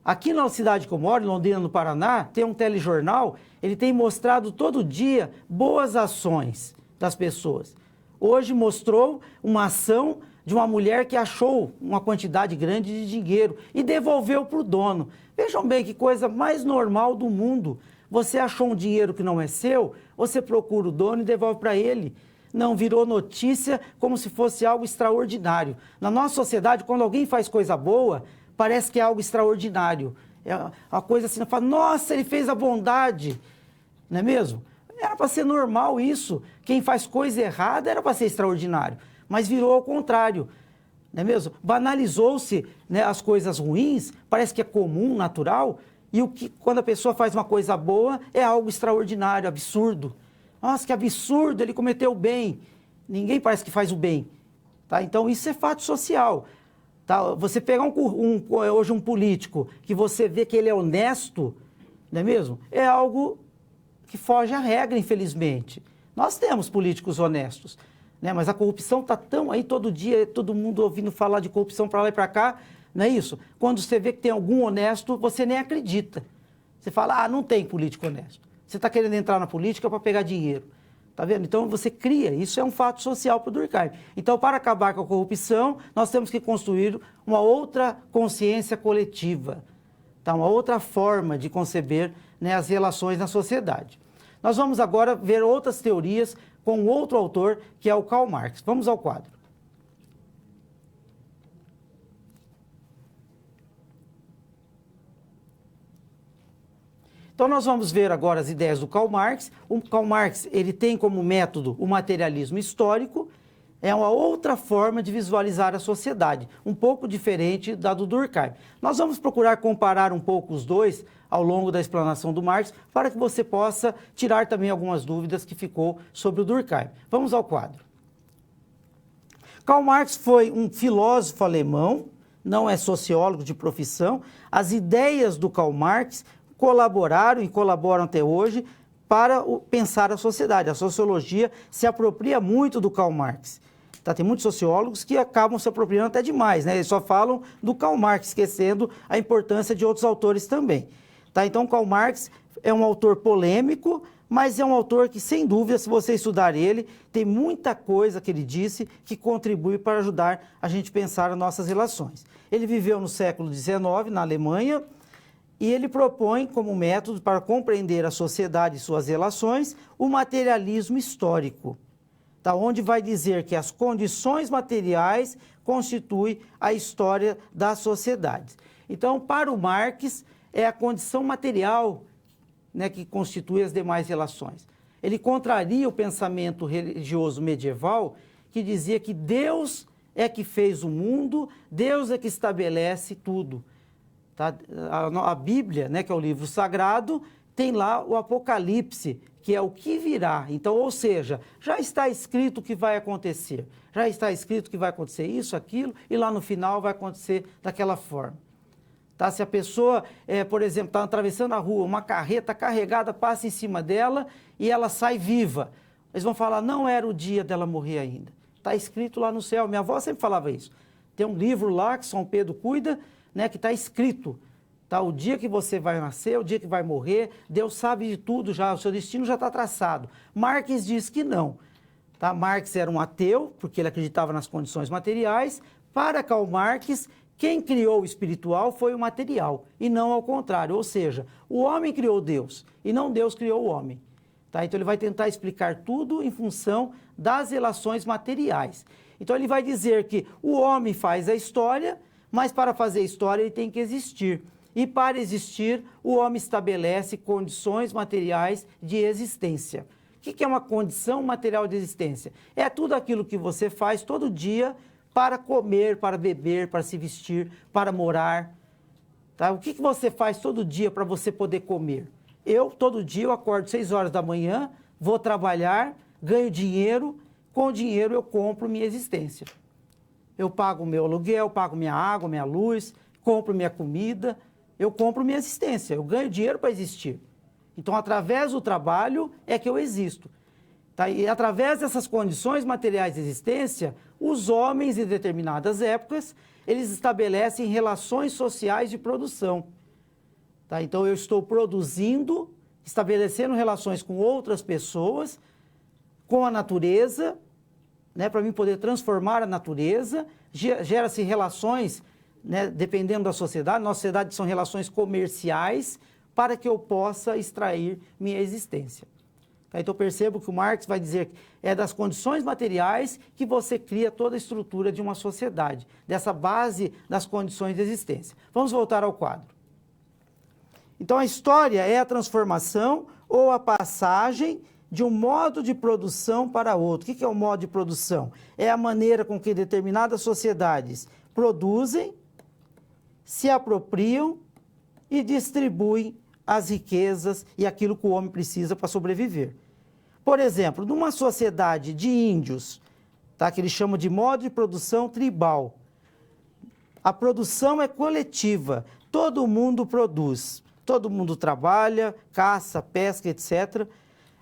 Aqui na cidade que eu moro, em Londrina, no Paraná, tem um telejornal, ele tem mostrado todo dia boas ações das pessoas. Hoje mostrou uma ação de uma mulher que achou uma quantidade grande de dinheiro e devolveu para o dono. Vejam bem que coisa mais normal do mundo. Você achou um dinheiro que não é seu, você procura o dono e devolve para ele. Não, virou notícia como se fosse algo extraordinário. Na nossa sociedade, quando alguém faz coisa boa, parece que é algo extraordinário. É uma coisa assim, fala, nossa, ele fez a bondade. Não é mesmo? Era para ser normal isso. Quem faz coisa errada era para ser extraordinário. Mas virou ao contrário. Não é mesmo? Banalizou-se, né, as coisas ruins, parece que é comum, natural, e quando a pessoa faz uma coisa boa, é algo extraordinário, absurdo. Nossa, que absurdo, ele cometeu o bem. Ninguém parece que faz o bem. Tá? Então, isso é fato social. Tá? Você pegar hoje um político que você vê que ele é honesto, não é mesmo? É algo que foge à regra, infelizmente. Nós temos políticos honestos, né? Mas a corrupção está tão aí todo dia, todo mundo ouvindo falar de corrupção para lá e para cá, não é isso? Quando você vê que tem algum honesto, você nem acredita. Você fala, não tem político honesto. Você está querendo entrar na política para pegar dinheiro. Tá vendo? Então você cria, isso é um fato social para o Durkheim. Então, para acabar com a corrupção, nós temos que construir uma outra consciência coletiva, tá? Uma outra forma de conceber, né, as relações na sociedade. Nós vamos agora ver outras teorias com outro autor, que é o Karl Marx. Vamos ao quadro. Então, nós vamos ver agora as ideias do Karl Marx. O Karl Marx, ele tem como método o materialismo histórico, é uma outra forma de visualizar a sociedade, um pouco diferente da do Durkheim. Nós vamos procurar comparar um pouco os dois ao longo da explanação do Marx, para que você possa tirar também algumas dúvidas que ficou sobre o Durkheim. Vamos ao quadro. Karl Marx foi um filósofo alemão, não é sociólogo de profissão. As ideias do Karl Marx colaboraram e colaboram até hoje para pensar a sociedade. A sociologia se apropria muito do Karl Marx. Tá? Tem muitos sociólogos que acabam se apropriando até demais, né? Eles só falam do Karl Marx, esquecendo a importância de outros autores também. Tá? Então, Karl Marx é um autor polêmico, mas é um autor que, sem dúvida, se você estudar ele, tem muita coisa que ele disse que contribui para ajudar a gente a pensar as nossas relações. Ele viveu no século XIX, na Alemanha, e ele propõe como método para compreender a sociedade e suas relações o materialismo histórico, tá? Onde vai dizer que as condições materiais constituem a história das sociedades. Então, para o Marx, é a condição material, né, que constitui as demais relações. Ele contraria o pensamento religioso medieval, que dizia que Deus é que fez o mundo, Deus é que estabelece tudo. Tá? A Bíblia, né, que é o livro sagrado, tem lá o Apocalipse, que é o que virá. Então, ou seja, já está escrito o que vai acontecer. Já está escrito que vai acontecer isso, aquilo, e lá no final vai acontecer daquela forma. Tá? Se a pessoa, por exemplo, está atravessando a rua, uma carreta carregada passa em cima dela e ela sai viva. Eles vão falar, não era o dia dela morrer ainda. Está escrito lá no céu. Minha avó sempre falava isso. Tem um livro lá que São Pedro cuida, né, que está escrito. Tá? O dia que você vai nascer, o dia que vai morrer, Deus sabe de tudo já, o seu destino já está traçado. Marx diz que não. Tá? Marx era um ateu, porque ele acreditava nas condições materiais. Para Karl Marx, quem criou o espiritual foi o material, e não ao contrário. Ou seja, o homem criou Deus, e não Deus criou o homem. Tá? Então ele vai tentar explicar tudo em função das relações materiais. Então ele vai dizer que o homem faz a história, mas para fazer a história ele tem que existir. E para existir, o homem estabelece condições materiais de existência. O que é uma condição material de existência? É tudo aquilo que você faz todo dia para comer, para beber, para se vestir, para morar. Tá? O que você faz todo dia para você poder comer? Todo dia, eu acordo 6 horas da manhã, vou trabalhar, ganho dinheiro, com o dinheiro eu compro minha existência. Eu pago meu aluguel, pago minha água, minha luz, compro minha comida, eu compro minha existência, eu ganho dinheiro para existir. Então, através do trabalho é que eu existo. Tá? E através dessas condições materiais de existência, os homens, em determinadas épocas, eles estabelecem relações sociais de produção. Tá? Então, eu estou produzindo, estabelecendo relações com outras pessoas, com a natureza, né, para mim poder transformar a natureza, gera-se relações, né, dependendo da sociedade, nossa sociedade são relações comerciais, para que eu possa extrair minha existência. Então, percebo que o Marx vai dizer que é das condições materiais que você cria toda a estrutura de uma sociedade, dessa base das condições de existência. Vamos voltar ao quadro. Então, a história é a transformação ou a passagem de um modo de produção para outro. O que é o modo de produção? É a maneira com que determinadas sociedades produzem, se apropriam e distribuem as riquezas e aquilo que o homem precisa para sobreviver. Por exemplo, numa sociedade de índios, tá, que eles chamam de modo de produção tribal, a produção é coletiva, todo mundo produz, todo mundo trabalha, caça, pesca, etc.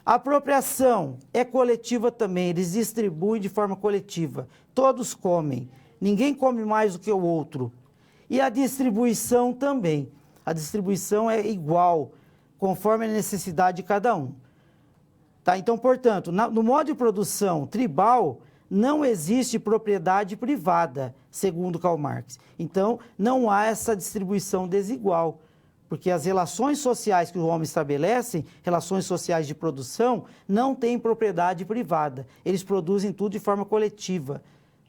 A apropriação é coletiva também, eles distribuem de forma coletiva, todos comem, ninguém come mais do que o outro. E a distribuição também, a distribuição é igual, conforme a necessidade de cada um. Tá? Então, portanto, no modo de produção tribal, não existe propriedade privada, segundo Karl Marx. Então, não há essa distribuição desigual, porque as relações sociais que o homem estabelece, relações sociais de produção, não têm propriedade privada. Eles produzem tudo de forma coletiva,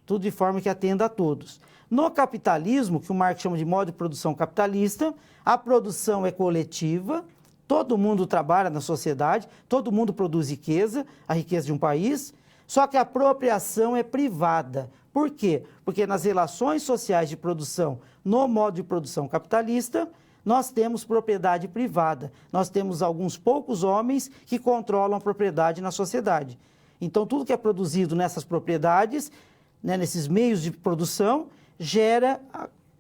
tudo de forma que atenda a todos. No capitalismo, que o Marx chama de modo de produção capitalista, a produção é coletiva, todo mundo trabalha na sociedade, todo mundo produz riqueza, a riqueza de um país, só que a apropriação é privada. Por quê? Porque nas relações sociais de produção, no modo de produção capitalista, nós temos propriedade privada. Nós temos alguns poucos homens que controlam a propriedade na sociedade. Então, tudo que é produzido nessas propriedades, né, nesses meios de produção, gera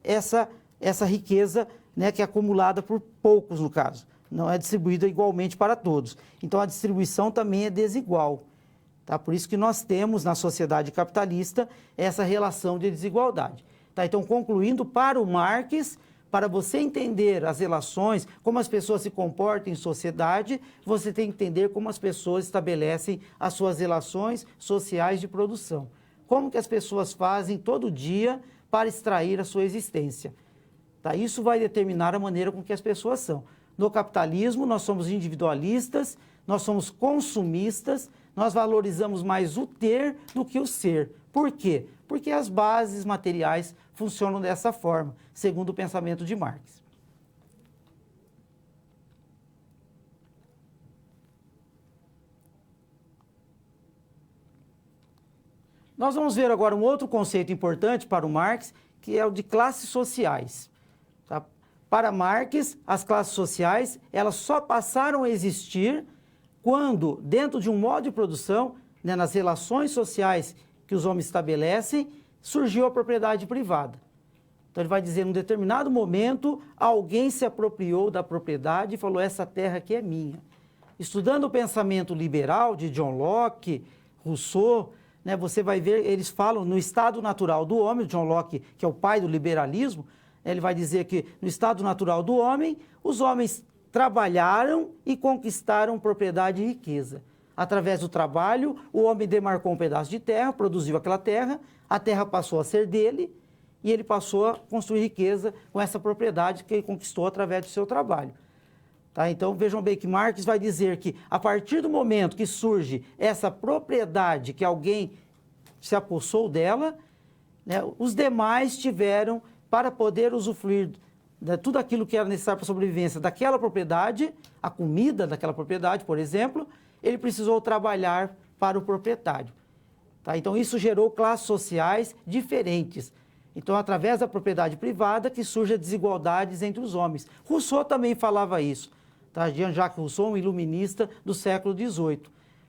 essa riqueza, né, que é acumulada por poucos, no caso. Não é distribuída igualmente para todos. Então, a distribuição também é desigual. Tá? Por isso que nós temos, na sociedade capitalista, essa relação de desigualdade. Tá? Então, concluindo, para o Marx, para você entender as relações, como as pessoas se comportam em sociedade, você tem que entender como as pessoas estabelecem as suas relações sociais de produção. Como que as pessoas fazem todo dia para extrair a sua existência. Tá? Isso vai determinar a maneira com que as pessoas são. No capitalismo, nós somos individualistas, nós somos consumistas, nós valorizamos mais o ter do que o ser. Por quê? Porque as bases materiais funcionam dessa forma, segundo o pensamento de Marx. Nós vamos ver agora um outro conceito importante para o Marx, que é o de classes sociais. Tá? Para Marx, as classes sociais, elas só passaram a existir quando, dentro de um modo de produção, né, nas relações sociais que os homens estabelecem, surgiu a propriedade privada. Então ele vai dizer, num determinado momento, alguém se apropriou da propriedade e falou, essa terra aqui é minha. Estudando o pensamento liberal de John Locke, Rousseau, né, você vai ver, eles falam no estado natural do homem, John Locke, que é o pai do liberalismo, ele vai dizer que no estado natural do homem, os homens trabalharam e conquistaram propriedade e riqueza. Através do trabalho, o homem demarcou um pedaço de terra, produziu aquela terra, a terra passou a ser dele e ele passou a construir riqueza com essa propriedade que ele conquistou através do seu trabalho. Tá? Então, vejam bem que Marx vai dizer que, a partir do momento que surge essa propriedade que alguém se apossou dela, né, os demais tiveram, para poder usufruir de tudo aquilo que era necessário para a sobrevivência daquela propriedade, a comida daquela propriedade, por exemplo, ele precisou trabalhar para o proprietário. Tá? Então, isso gerou classes sociais diferentes. Então, através da propriedade privada que surgem desigualdades entre os homens. Rousseau também falava isso. Tá? Jean-Jacques Rousseau, um iluminista do século XVIII.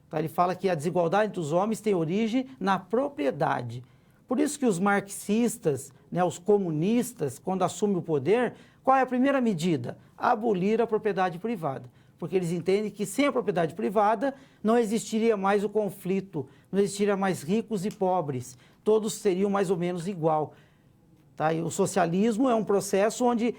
Tá? Ele fala que a desigualdade entre os homens tem origem na propriedade. Por isso que os marxistas, né, os comunistas, quando assumem o poder, qual é a primeira medida? Abolir a propriedade privada. Porque eles entendem que sem a propriedade privada não existiria mais o conflito, não existiria mais ricos e pobres, todos seriam mais ou menos igual. Tá? E o socialismo é um processo onde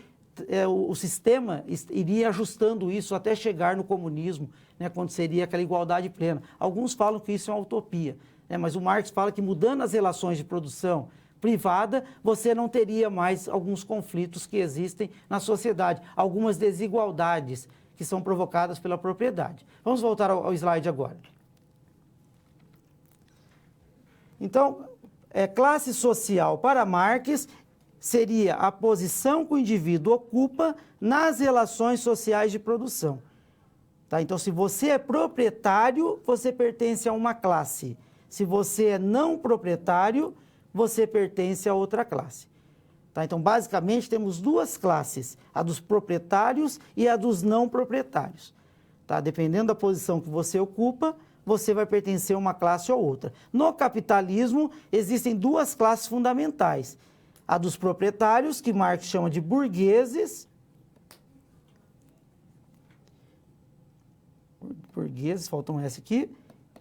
o sistema iria ajustando isso até chegar no comunismo, né, quando seria aquela igualdade plena. Alguns falam que isso é uma utopia, né, mas o Marx fala que mudando as relações de produção privada, você não teria mais alguns conflitos que existem na sociedade, algumas desigualdades que são provocadas pela propriedade. Vamos voltar ao slide agora. Então, classe social para Marx seria a posição que o indivíduo ocupa nas relações sociais de produção. Tá? Então, se você é proprietário, você pertence a uma classe. Se você é não proprietário, você pertence a outra classe. Tá? Então, basicamente, temos duas classes, a dos proprietários e a dos não proprietários. Tá? Dependendo da posição que você ocupa, você vai pertencer a uma classe ou outra. No capitalismo, existem duas classes fundamentais. A dos proprietários, que Marx chama de burgueses. Burgueses, falta um S aqui.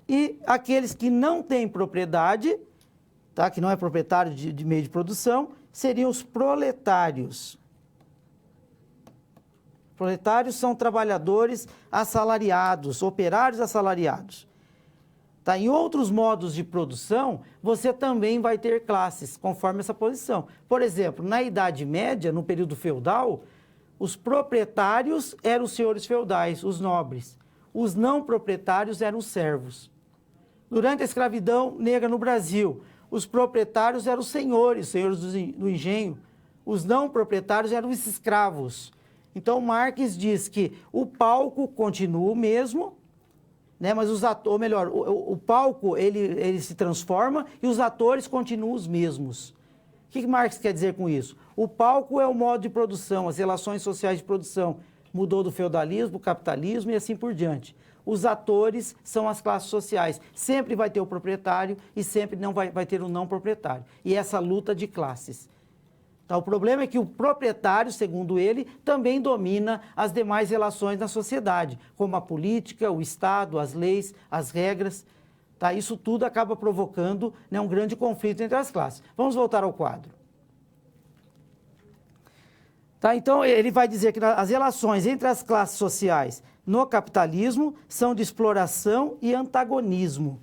E aqueles que não têm propriedade, tá? Que não é proprietário de meio de produção, seriam os proletários. Proletários são trabalhadores assalariados, operários assalariados. Tá? Em outros modos de produção, você também vai ter classes, conforme essa posição. Por exemplo, na Idade Média, no período feudal, os proprietários eram os senhores feudais, os nobres. Os não proprietários eram os servos. Durante a escravidão negra no Brasil, os proprietários eram os senhores do engenho. Os não proprietários eram os escravos. Então, Marx diz que o palco continua o mesmo, né, mas os atores, ou melhor, o palco ele se transforma e os atores continuam os mesmos. O que Marx quer dizer com isso? O palco é o modo de produção, as relações sociais de produção. Mudou do feudalismo para o capitalismo e assim por diante. Os atores são as classes sociais. Sempre vai ter o proprietário e sempre não vai ter o não proprietário. E essa luta de classes. Então, o problema é que o proprietário, segundo ele, também domina as demais relações na sociedade, como a política, o Estado, as leis, as regras. Tá? Isso tudo acaba provocando, né, um grande conflito entre as classes. Vamos voltar ao quadro. Tá? Então, ele vai dizer que as relações entre as classes sociais no capitalismo são de exploração e antagonismo.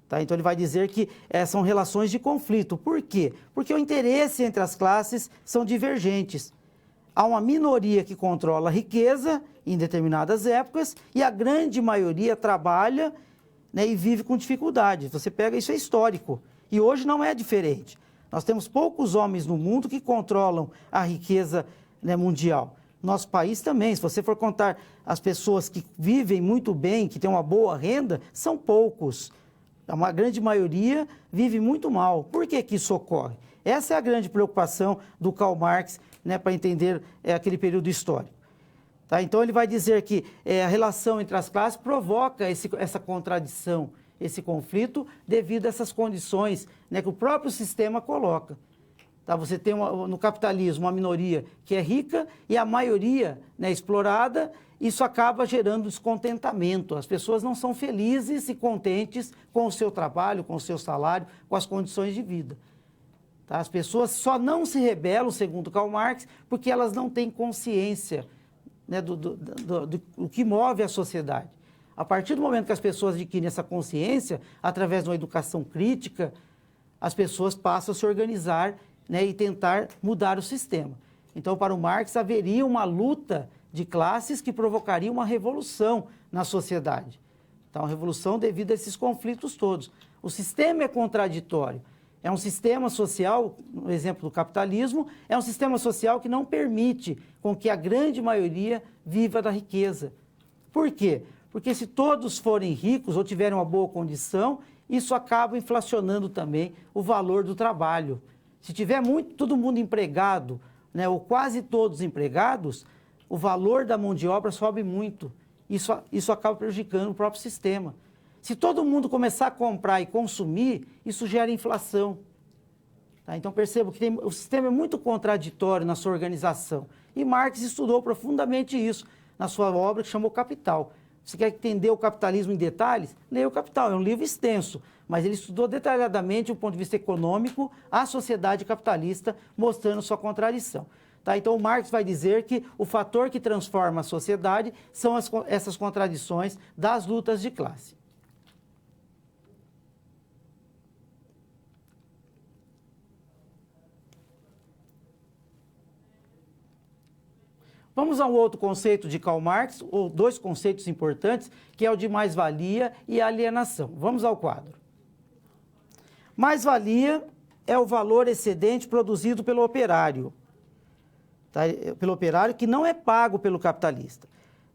Tá? Então, ele vai dizer que são relações de conflito. Por quê? Porque o interesse entre as classes são divergentes. Há uma minoria que controla a riqueza em determinadas épocas e a grande maioria trabalha, né, e vive com dificuldade. Você pega, isso é histórico. E hoje não é diferente. Nós temos poucos homens no mundo que controlam a riqueza, né, mundial. Nosso país também, se você for contar as pessoas que vivem muito bem, que têm uma boa renda, são poucos. Uma grande maioria vive muito mal. Por que que isso ocorre? Essa é a grande preocupação do Karl Marx né, para entender aquele período histórico. Tá? Então, ele vai dizer que a relação entre as classes provoca essa contradição, esse conflito, devido a essas condições, né, que o próprio sistema coloca. Tá? Você tem no capitalismo uma minoria que é rica e a maioria, né, explorada. Isso acaba gerando descontentamento. As pessoas não são felizes e contentes com o seu trabalho, com o seu salário, com as condições de vida. Tá? As pessoas só não se rebelam, segundo Karl Marx, porque elas não têm consciência, né, do que move a sociedade. A partir do momento que as pessoas adquirem essa consciência, através de uma educação crítica, as pessoas passam a se organizar, né, e tentar mudar o sistema. Então, para o Marx, haveria uma luta de classes que provocaria uma revolução na sociedade. Então, uma revolução devido a esses conflitos todos. O sistema é contraditório. É um sistema social, no exemplo do capitalismo, é um sistema social que não permite com que a grande maioria viva da riqueza. Por quê? Porque se todos forem ricos ou tiverem uma boa condição, isso acaba inflacionando também o valor do trabalho. Se tiver todo mundo empregado, né, ou quase todos empregados, o valor da mão de obra sobe muito. Isso acaba prejudicando o próprio sistema. Se todo mundo começar a comprar e consumir, isso gera inflação. Tá? Então, percebo que o sistema é muito contraditório na sua organização. E Marx estudou profundamente isso na sua obra que chamou Capital. Você quer entender o capitalismo em detalhes? Leia o Capital, é um livro extenso, mas ele estudou detalhadamente, do ponto de vista econômico, a sociedade capitalista, mostrando sua contradição. Tá? Então, Marx vai dizer que o fator que transforma a sociedade são essas contradições das lutas de classe. Vamos a um outro conceito de Karl Marx, ou dois conceitos importantes, que é o de mais-valia e alienação. Vamos ao quadro. Mais-valia é o valor excedente produzido pelo operário. Tá? Pelo operário que não é pago pelo capitalista.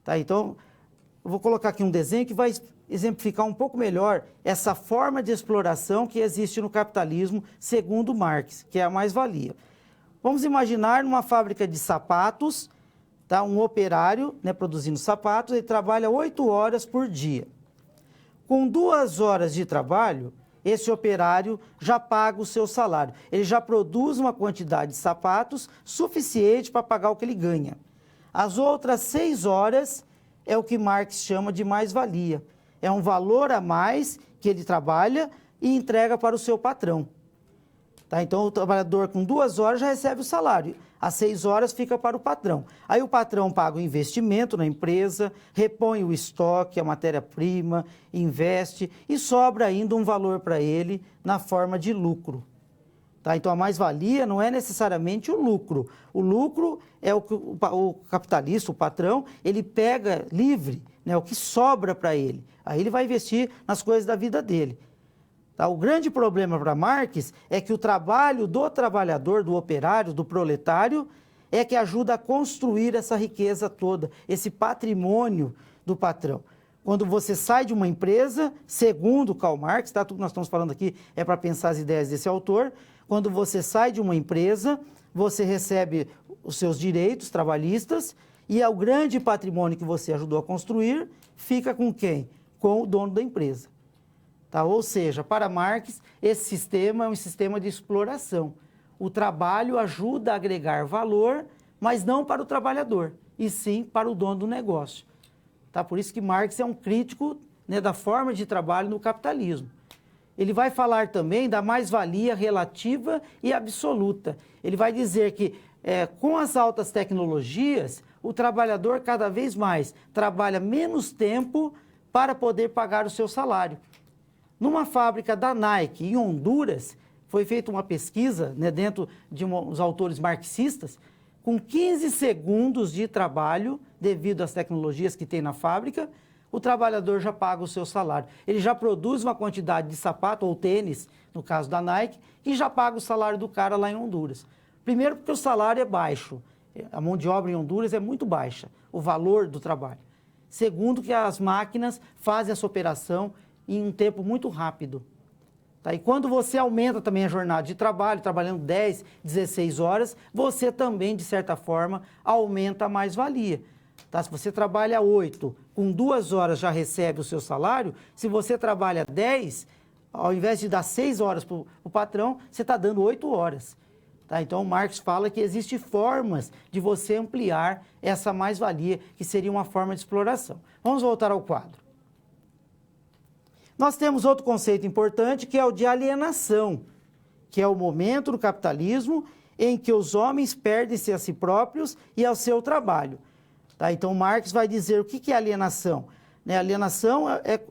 Tá? Então, eu vou colocar aqui um desenho que vai exemplificar um pouco melhor essa forma de exploração que existe no capitalismo, segundo Marx, que é a mais-valia. Vamos imaginar numa fábrica de sapatos, tá? Um operário, né, produzindo sapatos, ele trabalha 8 horas por dia. Com 2 horas de trabalho, esse operário já paga o seu salário. Ele já produz uma quantidade de sapatos suficiente para pagar o que ele ganha. As outras 6 horas é o que Marx chama de mais-valia. É um valor a mais que ele trabalha e entrega para o seu patrão. Tá? Então, o trabalhador com 2 horas já recebe o salário. As 6 horas fica para o patrão. Aí o patrão paga o investimento na empresa, repõe o estoque, a matéria-prima, investe e sobra ainda um valor para ele na forma de lucro. Tá? Então, a mais-valia não é necessariamente o lucro. O lucro é o que o capitalista, o patrão, ele pega livre, né, o que sobra para ele. Aí ele vai investir nas coisas da vida dele. Tá? O grande problema para Marx é que o trabalho do trabalhador, do operário, do proletário, é que ajuda a construir essa riqueza toda, esse patrimônio do patrão. Quando você sai de uma empresa, segundo Karl Marx, tá? Tudo que nós estamos falando aqui é para pensar as ideias desse autor, quando você sai de uma empresa, você recebe os seus direitos trabalhistas e o grande patrimônio que você ajudou a construir fica com quem? Com o dono da empresa. Tá? Ou seja, para Marx, esse sistema é um sistema de exploração. O trabalho ajuda a agregar valor, mas não para o trabalhador, e sim para o dono do negócio. Tá? Por isso que Marx é um crítico, né, da forma de trabalho no capitalismo. Ele vai falar também da mais-valia relativa e absoluta. Ele vai dizer que, com as altas tecnologias, o trabalhador cada vez mais trabalha menos tempo para poder pagar o seu salário. Numa fábrica da Nike, em Honduras, foi feita uma pesquisa, né, dentro de uns autores marxistas, com 15 segundos de trabalho, devido às tecnologias que tem na fábrica, o trabalhador já paga o seu salário. Ele já produz uma quantidade de sapato ou tênis, no caso da Nike, e já paga o salário do cara lá em Honduras. Primeiro porque o salário é baixo, a mão de obra em Honduras é muito baixa, o valor do trabalho. Segundo que as máquinas fazem essa operação em um tempo muito rápido. Tá? E quando você aumenta também a jornada de trabalho, trabalhando 10, 16 horas, você também, de certa forma, aumenta a mais-valia. Tá? Se você trabalha 8, com 2 horas já recebe o seu salário, se você trabalha 10, ao invés de dar 6 horas para o patrão, você está dando 8 horas. Tá? Então, o Marx fala que existem formas de você ampliar essa mais-valia, que seria uma forma de exploração. Vamos voltar ao quadro. Nós temos outro conceito importante, que é o de alienação, que é o momento do capitalismo em que os homens perdem-se a si próprios e ao seu trabalho. Tá? Então, Marx vai dizer o que é alienação. Né? Alienação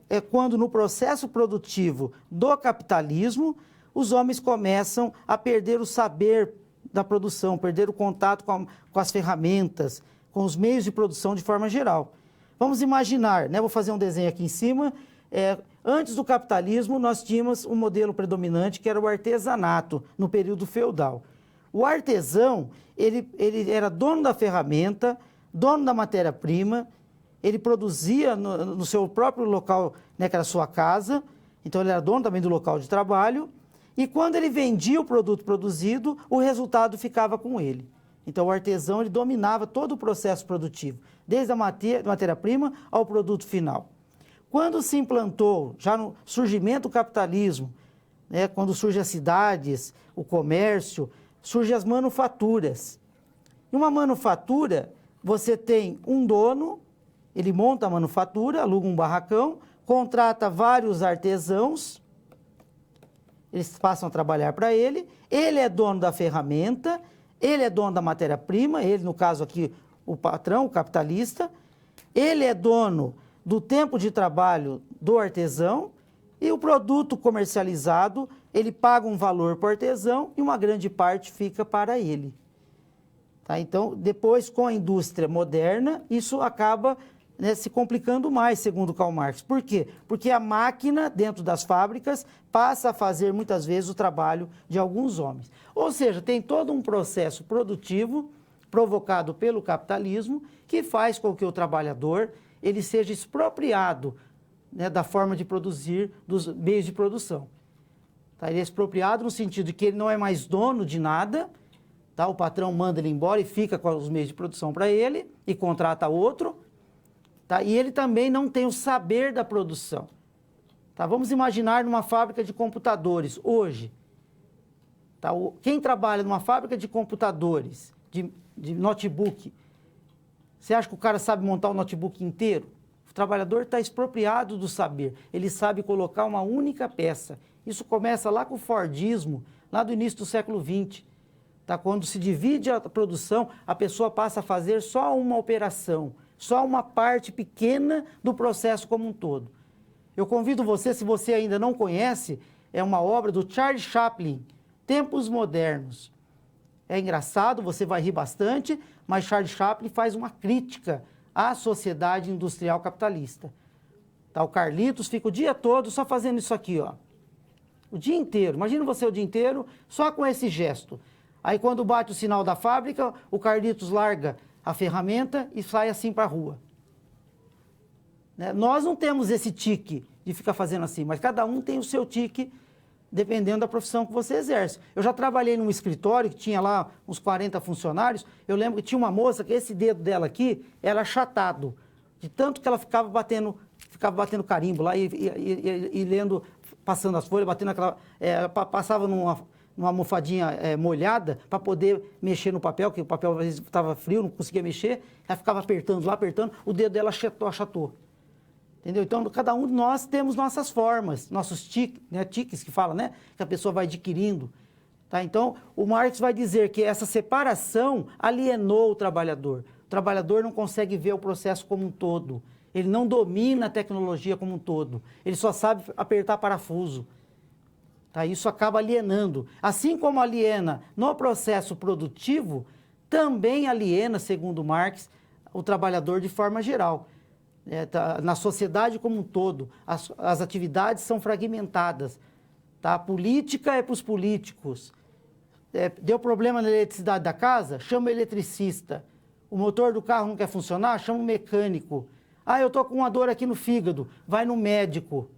é quando, no processo produtivo do capitalismo, os homens começam a perder o saber da produção, perder o contato com as ferramentas, com os meios de produção de forma geral. Vamos imaginar, né? Vou fazer um desenho aqui em cima. Antes do capitalismo, nós tínhamos um modelo predominante, que era o artesanato, no período feudal. O artesão, ele era dono da ferramenta, dono da matéria-prima, ele produzia no seu próprio local, né, que era a sua casa, então ele era dono também do local de trabalho, e quando ele vendia o produto produzido, o resultado ficava com ele. Então o artesão, ele dominava todo o processo produtivo, desde a matéria-prima ao produto final. Quando se implantou, já no surgimento do capitalismo, né, quando surgem as cidades, o comércio, surgem as manufaturas. Em uma manufatura, você tem um dono, ele monta a manufatura, aluga um barracão, contrata vários artesãos, eles passam a trabalhar para ele é dono da ferramenta, ele é dono da matéria-prima, ele, no caso aqui, o patrão, o capitalista, ele é dono do tempo de trabalho do artesão, e o produto comercializado, ele paga um valor para o artesão e uma grande parte fica para ele. Tá? Então, depois, com a indústria moderna, isso acaba, né, se complicando mais, segundo Karl Marx. Por quê? Porque a máquina, dentro das fábricas, passa a fazer, muitas vezes, o trabalho de alguns homens. Ou seja, tem todo um processo produtivo provocado pelo capitalismo que faz com que o trabalhador ele seja expropriado, né, da forma de produzir, dos meios de produção. Tá? Ele é expropriado no sentido de que ele não é mais dono de nada, tá? O patrão manda ele embora e fica com os meios de produção para ele e contrata outro. Tá? E ele também não tem o saber da produção. Tá? Vamos imaginar numa fábrica de computadores hoje. Tá? Quem trabalha numa fábrica de computadores, de notebook, você acha que o cara sabe montar o notebook inteiro? O trabalhador está expropriado do saber. Ele sabe colocar uma única peça. Isso começa lá com o Fordismo, lá do início do século XX. Tá? Quando se divide a produção, a pessoa passa a fazer só uma operação, só uma parte pequena do processo como um todo. Eu convido você, se você ainda não conhece, é uma obra do Charles Chaplin, Tempos Modernos. É engraçado, você vai rir bastante, mas Charles Chaplin faz uma crítica à sociedade industrial capitalista. Tá? O Carlitos fica o dia todo só fazendo isso aqui, ó. O dia inteiro. Imagina você o dia inteiro só com esse gesto. Aí quando bate o sinal da fábrica, o Carlitos larga a ferramenta e sai assim para a rua. Né? Nós não temos esse tique de ficar fazendo assim, mas cada um tem o seu tique, dependendo da profissão que você exerce. Eu já trabalhei num escritório que tinha lá uns 40 funcionários. Eu lembro que tinha uma moça que esse dedo dela aqui era achatado, de tanto que ela ficava batendo carimbo lá e lendo, passando as folhas, batendo aquela... passava numa almofadinha molhada para poder mexer no papel, que o papel às vezes estava frio, não conseguia mexer, ela ficava apertando lá, apertando, o dedo dela achatou. Entendeu? Então, cada um de nós temos nossas formas, nossos tiques, né, tiques que fala, né? Que a pessoa vai adquirindo. Tá? Então, o Marx vai dizer que essa separação alienou o trabalhador. O trabalhador não consegue ver o processo como um todo. Ele não domina a tecnologia como um todo. Ele só sabe apertar parafuso. Tá? Isso acaba alienando. Assim como aliena no processo produtivo, também aliena, segundo Marx, o trabalhador de forma geral. Na sociedade como um todo, as atividades são fragmentadas. Tá? A política é para os políticos. Deu problema na eletricidade da casa? Chama o eletricista. O motor do carro não quer funcionar? Chama o mecânico. Ah, eu estou com uma dor aqui no fígado. Vai no médico.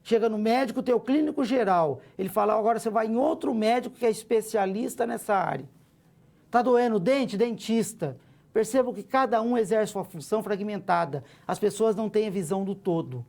Chega no médico, tem o clínico geral. Ele fala, agora você vai em outro médico que é especialista nessa área. Está doendo o dente? Dentista. Percebam que cada um exerce uma função fragmentada. As pessoas não têm a visão do todo.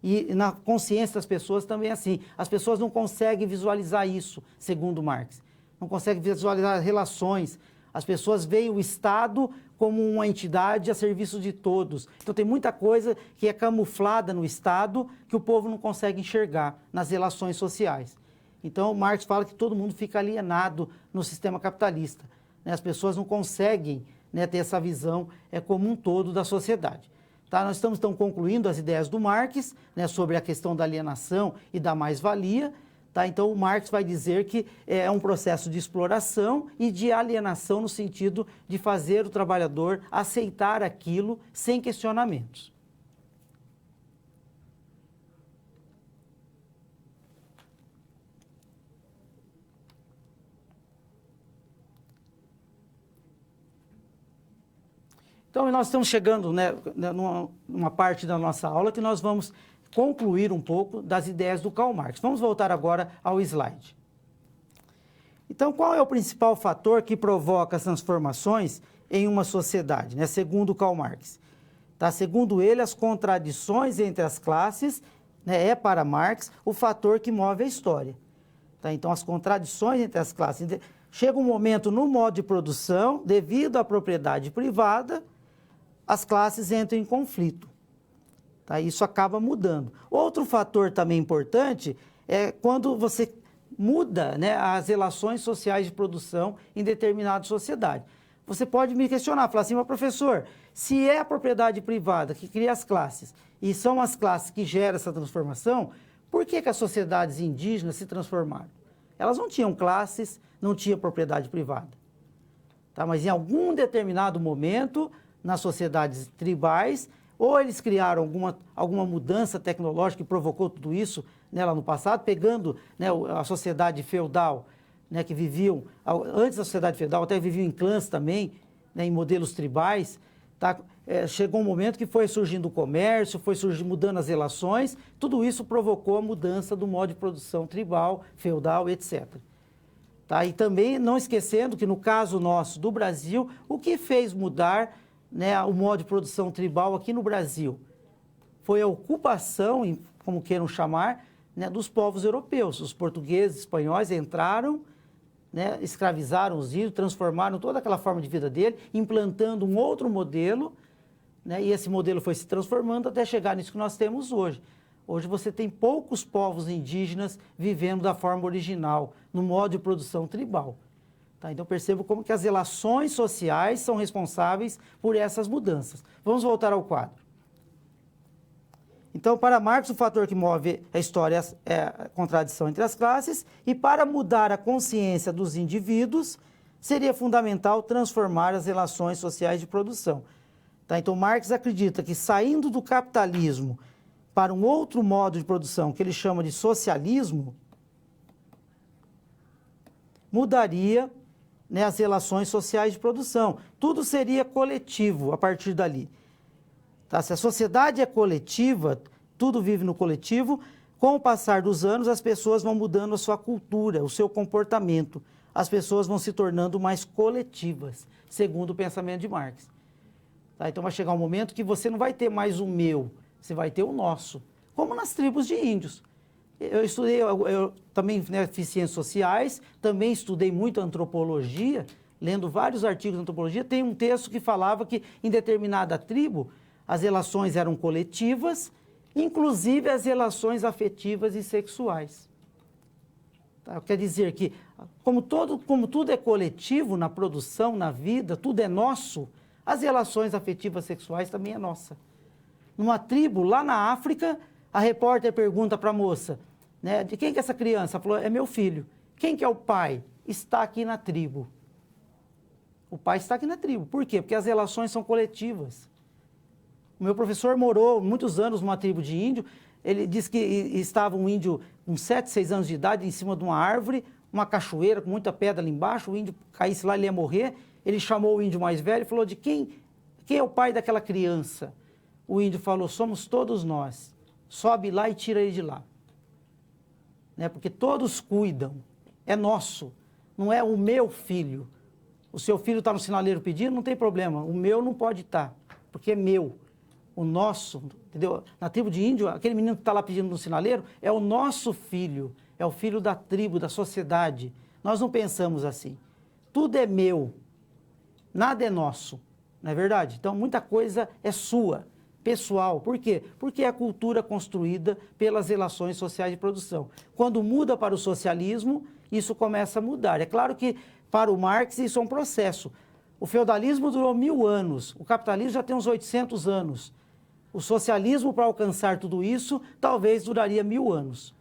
E na consciência das pessoas também é assim. As pessoas não conseguem visualizar isso, segundo Marx. Não conseguem visualizar as relações. As pessoas veem o Estado como uma entidade a serviço de todos. Então tem muita coisa que é camuflada no Estado que o povo não consegue enxergar nas relações sociais. Então Marx fala que todo mundo fica alienado no sistema capitalista. As pessoas não conseguem, ter essa visão como um todo da sociedade. Tá? Nós estamos então concluindo as ideias do Marx, sobre a questão da alienação e da mais-valia. Tá? Então o Marx vai dizer que é um processo de exploração e de alienação no sentido de fazer o trabalhador aceitar aquilo sem questionamentos. Então, nós estamos chegando numa parte da nossa aula que nós vamos concluir um pouco das ideias do Karl Marx. Vamos voltar agora ao slide. Então, qual é o principal fator que provoca as transformações em uma sociedade, segundo Karl Marx? Tá? Segundo ele, as contradições entre as classes é, para Marx, o fator que move a história. Tá? Então, as contradições entre as classes. Chega um momento no modo de produção, devido à propriedade privada, as classes entram em conflito. Tá? Isso acaba mudando. Outro fator também importante é quando você muda as relações sociais de produção em determinada sociedade. Você pode me questionar, falar assim, mas professor, se é a propriedade privada que cria as classes e são as classes que geram essa transformação, por que as sociedades indígenas se transformaram? Elas não tinham classes, não tinham propriedade privada. Tá? Mas em algum determinado momento, nas sociedades tribais, ou eles criaram alguma mudança tecnológica que provocou tudo isso lá no passado, pegando a sociedade feudal, que viviam, antes da sociedade feudal, até viviam em clãs também, em modelos tribais. Tá? Chegou um momento que foi surgindo o comércio, mudando as relações, tudo isso provocou a mudança do modo de produção tribal, feudal, etc. Tá? E também não esquecendo que no caso nosso do Brasil, o que fez mudar o modo de produção tribal aqui no Brasil foi a ocupação, como queiram chamar, dos povos europeus. Os portugueses, espanhóis entraram, escravizaram os índios, transformaram toda aquela forma de vida dele, implantando um outro modelo, e esse modelo foi se transformando até chegar nisso que nós temos hoje. Hoje você tem poucos povos indígenas vivendo da forma original, no modo de produção tribal. Tá? Então perceba como que as relações sociais são responsáveis por essas mudanças. Vamos voltar ao quadro. Então, para Marx, o fator que move a história é a contradição entre as classes, e para mudar a consciência dos indivíduos, seria fundamental transformar as relações sociais de produção. Tá? Então, Marx acredita que saindo do capitalismo para um outro modo de produção, que ele chama de socialismo, mudaria as relações sociais de produção. Tudo seria coletivo a partir dali. Tá? Se a sociedade é coletiva, tudo vive no coletivo, com o passar dos anos as pessoas vão mudando a sua cultura, o seu comportamento. As pessoas vão se tornando mais coletivas, segundo o pensamento de Marx. Tá? Então vai chegar um momento que você não vai ter mais o meu, você vai ter o nosso, como nas tribos de índios. Eu estudei, eu também fiz ciências sociais, também estudei muito antropologia, lendo vários artigos de antropologia. Tem um texto que falava que em determinada tribo as relações eram coletivas, inclusive as relações afetivas e sexuais. Tá? Quer dizer que, como tudo é coletivo na produção, na vida, tudo é nosso, as relações afetivas sexuais também é nossa. Numa tribo, lá na África, a repórter pergunta para a moça, de quem que é essa criança? Ela falou, é meu filho. Quem que é o pai? Está aqui na tribo. O pai está aqui na tribo. Por quê? Porque as relações são coletivas. O meu professor morou muitos anos numa tribo de índio. Ele disse que estava um índio com 7, 6 anos de idade em cima de uma árvore, uma cachoeira com muita pedra ali embaixo. O índio caísse lá, ele ia morrer. Ele chamou o índio mais velho e falou, de quem é o pai daquela criança? O índio falou, somos todos nós. Sobe lá e tira ele de lá. né? Porque todos cuidam, é nosso, não é o meu filho. O seu filho está no sinaleiro pedindo, não tem problema, o meu não pode estar, porque é meu. O nosso, entendeu? Na tribo de índio, aquele menino que está lá pedindo no sinaleiro é o nosso filho, é o filho da tribo, da sociedade. Nós não pensamos assim. Tudo é meu, nada é nosso, não é verdade? Então, muita coisa é sua, pessoal. Por quê? Porque é a cultura construída pelas relações sociais de produção. Quando muda para o socialismo, isso começa a mudar. É claro que, para o Marx, isso é um processo. O feudalismo durou 1000 anos, o capitalismo já tem uns 800 anos. O socialismo, para alcançar tudo isso, talvez duraria 1000 anos.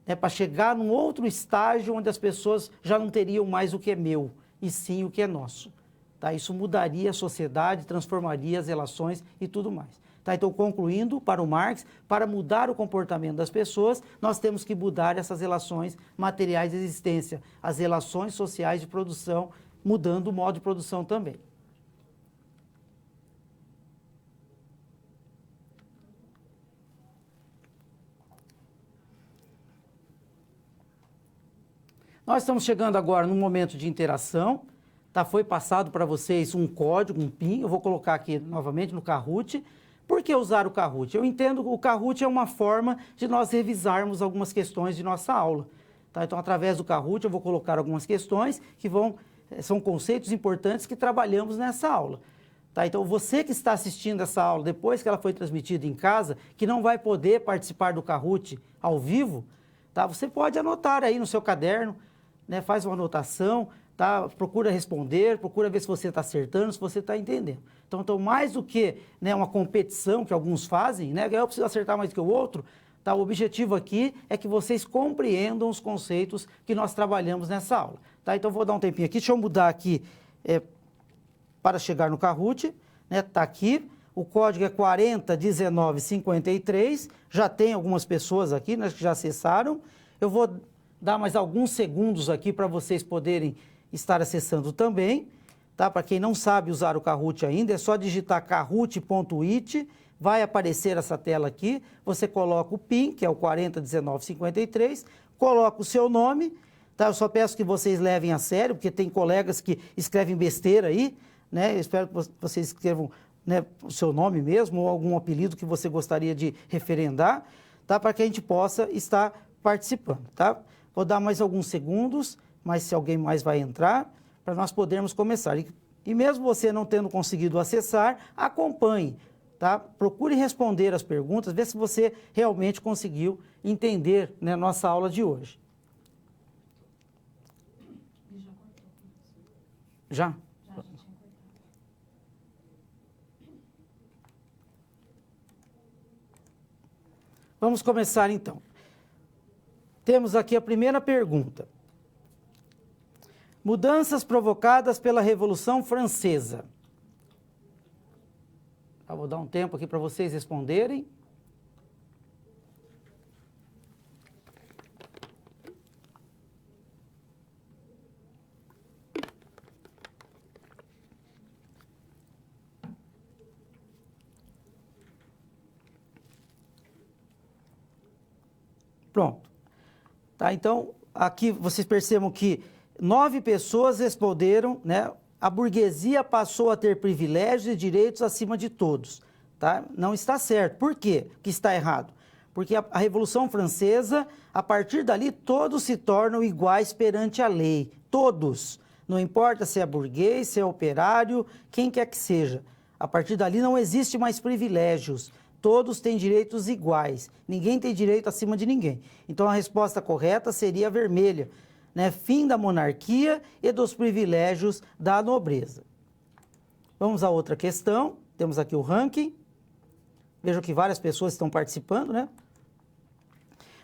É para chegar num outro estágio onde as pessoas já não teriam mais o que é meu, e sim o que é nosso. Tá? Isso mudaria a sociedade, transformaria as relações e tudo mais. Tá? Então, concluindo, para o Marx, para mudar o comportamento das pessoas, nós temos que mudar essas relações materiais de existência, as relações sociais de produção, mudando o modo de produção também. Nós estamos chegando agora num momento de interação, tá? Foi passado para vocês um código, um PIN, eu vou colocar aqui novamente no Kahoot. Por que usar o Kahoot? Eu entendo que o Kahoot é uma forma de nós revisarmos algumas questões de nossa aula. Tá? Então, através do Kahoot, eu vou colocar algumas questões que são conceitos importantes que trabalhamos nessa aula. Tá? Então, você que está assistindo essa aula depois que ela foi transmitida em casa, que não vai poder participar do Kahoot ao vivo, tá? Você pode anotar aí no seu caderno, né? Faz uma anotação, tá? Procura responder, procura ver se você está acertando, se você está entendendo. Então, mais do que, né, uma competição que alguns fazem, né? Eu preciso acertar mais do que o outro, tá? O objetivo aqui é que vocês compreendam os conceitos que nós trabalhamos nessa aula. Tá? Então, vou dar um tempinho aqui, deixa eu mudar aqui para chegar no Kahoot, né? Tá aqui, o código é 401953, já tem algumas pessoas aqui, né, que já acessaram. Eu vou dar mais alguns segundos aqui para vocês poderem estar acessando também, tá? Para quem não sabe usar o Kahoot ainda, é só digitar kahoot.it, vai aparecer essa tela aqui, você coloca o PIN, que é o 401953, coloca o seu nome, tá? Eu só peço que vocês levem a sério, porque tem colegas que escrevem besteira aí, né? Eu espero que vocês escrevam, né, o seu nome mesmo, ou algum apelido que você gostaria de referendar, tá? Para que a gente possa estar participando, tá? Vou dar mais alguns segundos, mas se alguém mais vai entrar, para nós podermos começar. E mesmo você não tendo conseguido acessar, acompanhe, tá? Procure responder as perguntas, ver se você realmente conseguiu entender, né, nossa aula de hoje. Já? Vamos começar então. Temos aqui a primeira pergunta. Mudanças provocadas pela Revolução Francesa. Eu vou dar um tempo aqui para vocês responderem. Pronto. Tá, então, aqui vocês percebam que 9 pessoas responderam, né? A burguesia passou a ter privilégios e direitos acima de todos. Tá? Não está certo. Por quê que está errado? Porque a Revolução Francesa, a partir dali, todos se tornam iguais perante a lei. Todos. Não importa se é burguês, se é operário, quem quer que seja. A partir dali não existe mais privilégios. Todos têm direitos iguais. Ninguém tem direito acima de ninguém. Então, a resposta correta seria a vermelha. Né? Fim da monarquia e dos privilégios da nobreza. Vamos a outra questão. Temos aqui o ranking. Vejam que várias pessoas estão participando, né?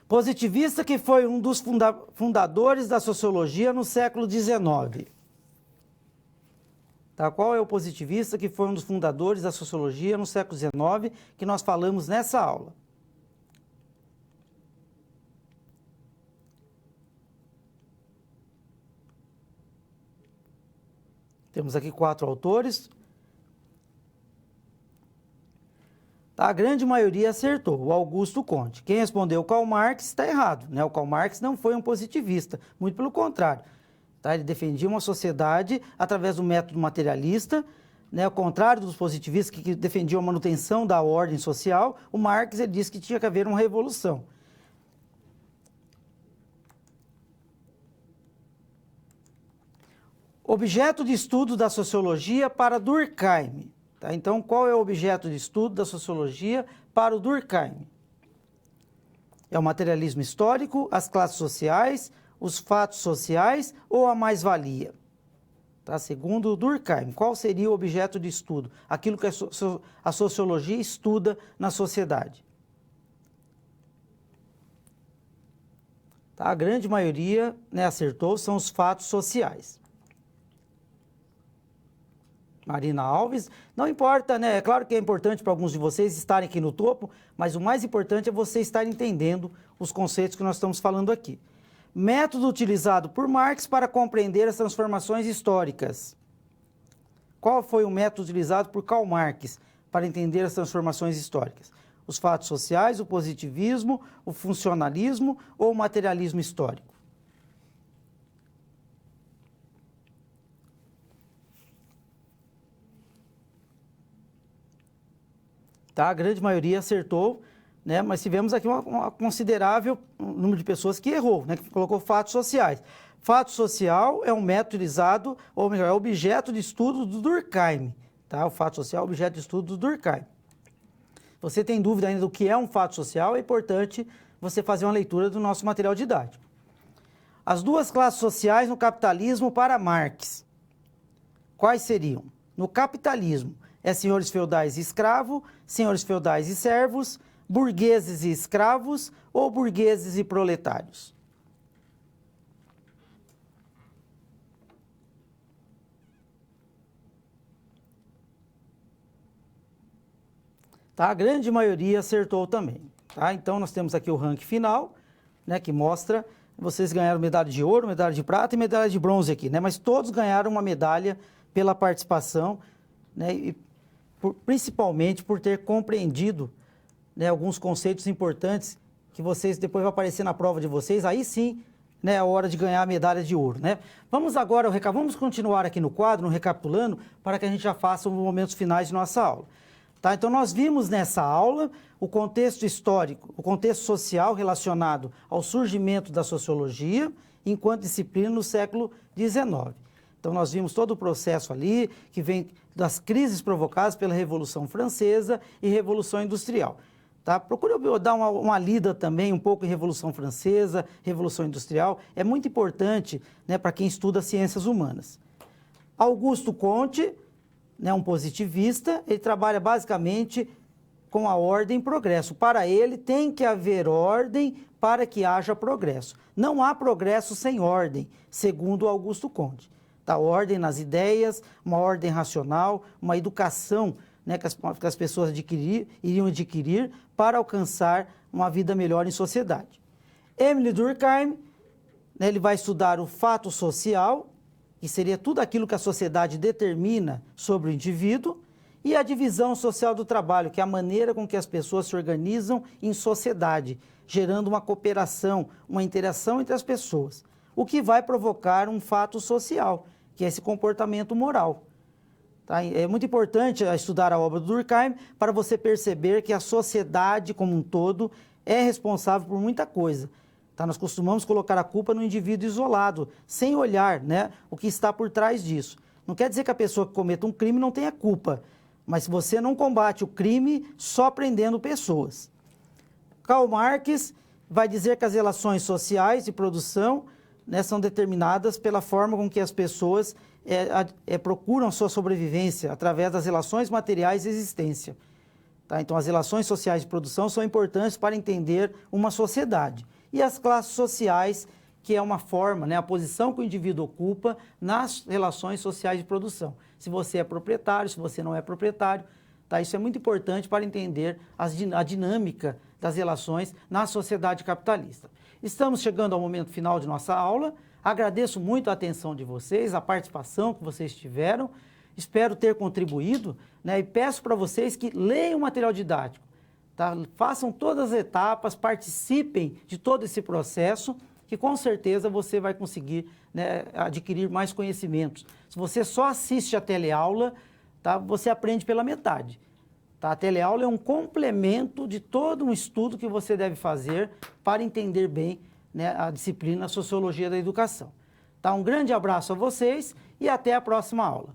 Positivista que foi um dos fundadores da sociologia no século XIX. Tá? Qual é o positivista que foi um dos fundadores da sociologia no século XIX, que nós falamos nessa aula? Temos aqui 4 autores. Tá? A grande maioria acertou, o Augusto Conte. Quem respondeu Karl Marx está errado, né? O Karl Marx não foi um positivista, muito pelo contrário. Tá? Ele defendia uma sociedade através do método materialista, né? Ao contrário dos positivistas que defendiam a manutenção da ordem social, o Marx ele disse que tinha que haver uma revolução. Objeto de estudo da sociologia para Durkheim. Tá? Então, qual é o objeto de estudo da sociologia para o Durkheim? É o materialismo histórico, as classes sociais, os fatos sociais ou a mais-valia? Tá? Segundo o Durkheim, qual seria o objeto de estudo? Aquilo que a sociologia estuda na sociedade. Tá? A grande maioria, né, acertou, são os fatos sociais. Marina Alves, não importa, né? É claro que é importante para alguns de vocês estarem aqui no topo, mas o mais importante é você estar entendendo os conceitos que nós estamos falando aqui. Método utilizado por Marx para compreender as transformações históricas. Qual foi o método utilizado por Karl Marx para entender as transformações históricas? Os fatos sociais, o positivismo, o funcionalismo ou o materialismo histórico? Tá? A grande maioria acertou, né? Mas tivemos aqui uma considerável número de pessoas que errou, né? Que colocou fatos sociais. Fato social é um método utilizado, ou melhor, é objeto de estudo do Durkheim. Tá? O fato social é objeto de estudo do Durkheim. Você tem dúvida ainda do que é um fato social, é importante você fazer uma leitura do nosso material didático. As duas classes sociais no capitalismo para Marx. Quais seriam? No capitalismo, é senhores feudais e escravos, senhores feudais e servos, burgueses e escravos ou burgueses e proletários? Tá? A grande maioria acertou também. Tá? Então, nós temos aqui o ranking final, né, que mostra, vocês ganharam medalha de ouro, medalha de prata e medalha de bronze aqui, né? Mas todos ganharam uma medalha pela participação, né, e principalmente por ter compreendido, né, alguns conceitos importantes que vocês depois vai aparecer na prova de vocês, aí sim, né, é a hora de ganhar a medalha de ouro, né? Vamos agora, vamos continuar aqui no quadro, recapitulando, para que a gente já faça os momentos finais de nossa aula. Tá? Então, nós vimos nessa aula o contexto histórico, o contexto social relacionado ao surgimento da sociologia enquanto disciplina no século XIX. Então, nós vimos todo o processo ali, que vem das crises provocadas pela Revolução Francesa e Revolução Industrial. Tá? Procure dar uma lida também um pouco em Revolução Francesa, Revolução Industrial. É muito importante, né, para quem estuda ciências humanas. Augusto Conte, né, um positivista, ele trabalha basicamente com a ordem e progresso. Para ele, tem que haver ordem para que haja progresso. Não há progresso sem ordem, segundo Augusto Conte. Tá? Ordem nas ideias, uma ordem racional, uma educação, né, que as pessoas iriam adquirir para alcançar uma vida melhor em sociedade. Emile Durkheim, né, ele vai estudar o fato social, que seria tudo aquilo que a sociedade determina sobre o indivíduo, e a divisão social do trabalho, que é a maneira com que as pessoas se organizam em sociedade, gerando uma cooperação, uma interação entre as pessoas, o que vai provocar um fato social, que é esse comportamento moral. Tá? É muito importante estudar a obra do Durkheim para você perceber que a sociedade como um todo é responsável por muita coisa. Tá? Nós costumamos colocar a culpa no indivíduo isolado, sem olhar, né, o que está por trás disso. Não quer dizer que a pessoa que cometa um crime não tenha culpa, mas você não combate o crime só prendendo pessoas. Karl Marx vai dizer que as relações sociais de produção, né, são determinadas pela forma com que as pessoas procuram sua sobrevivência através das relações materiais de existência. Tá? Então, as relações sociais de produção são importantes para entender uma sociedade. E as classes sociais, que é uma forma, né, a posição que o indivíduo ocupa nas relações sociais de produção. Se você é proprietário, se você não é proprietário. Tá? Isso é muito importante para entender a dinâmica das relações na sociedade capitalista. Estamos chegando ao momento final de nossa aula. Agradeço muito a atenção de vocês, a participação que vocês tiveram. Espero ter contribuído, né, e peço para vocês que leiam o material didático. Tá? Façam todas as etapas, participem de todo esse processo, que com certeza você vai conseguir, né, adquirir mais conhecimentos. Se você só assiste a teleaula, tá, você aprende pela metade. Tá? A teleaula é um complemento de todo um estudo que você deve fazer para entender bem, né, a disciplina Sociologia da Educação. Tá? Um grande abraço a vocês e até a próxima aula.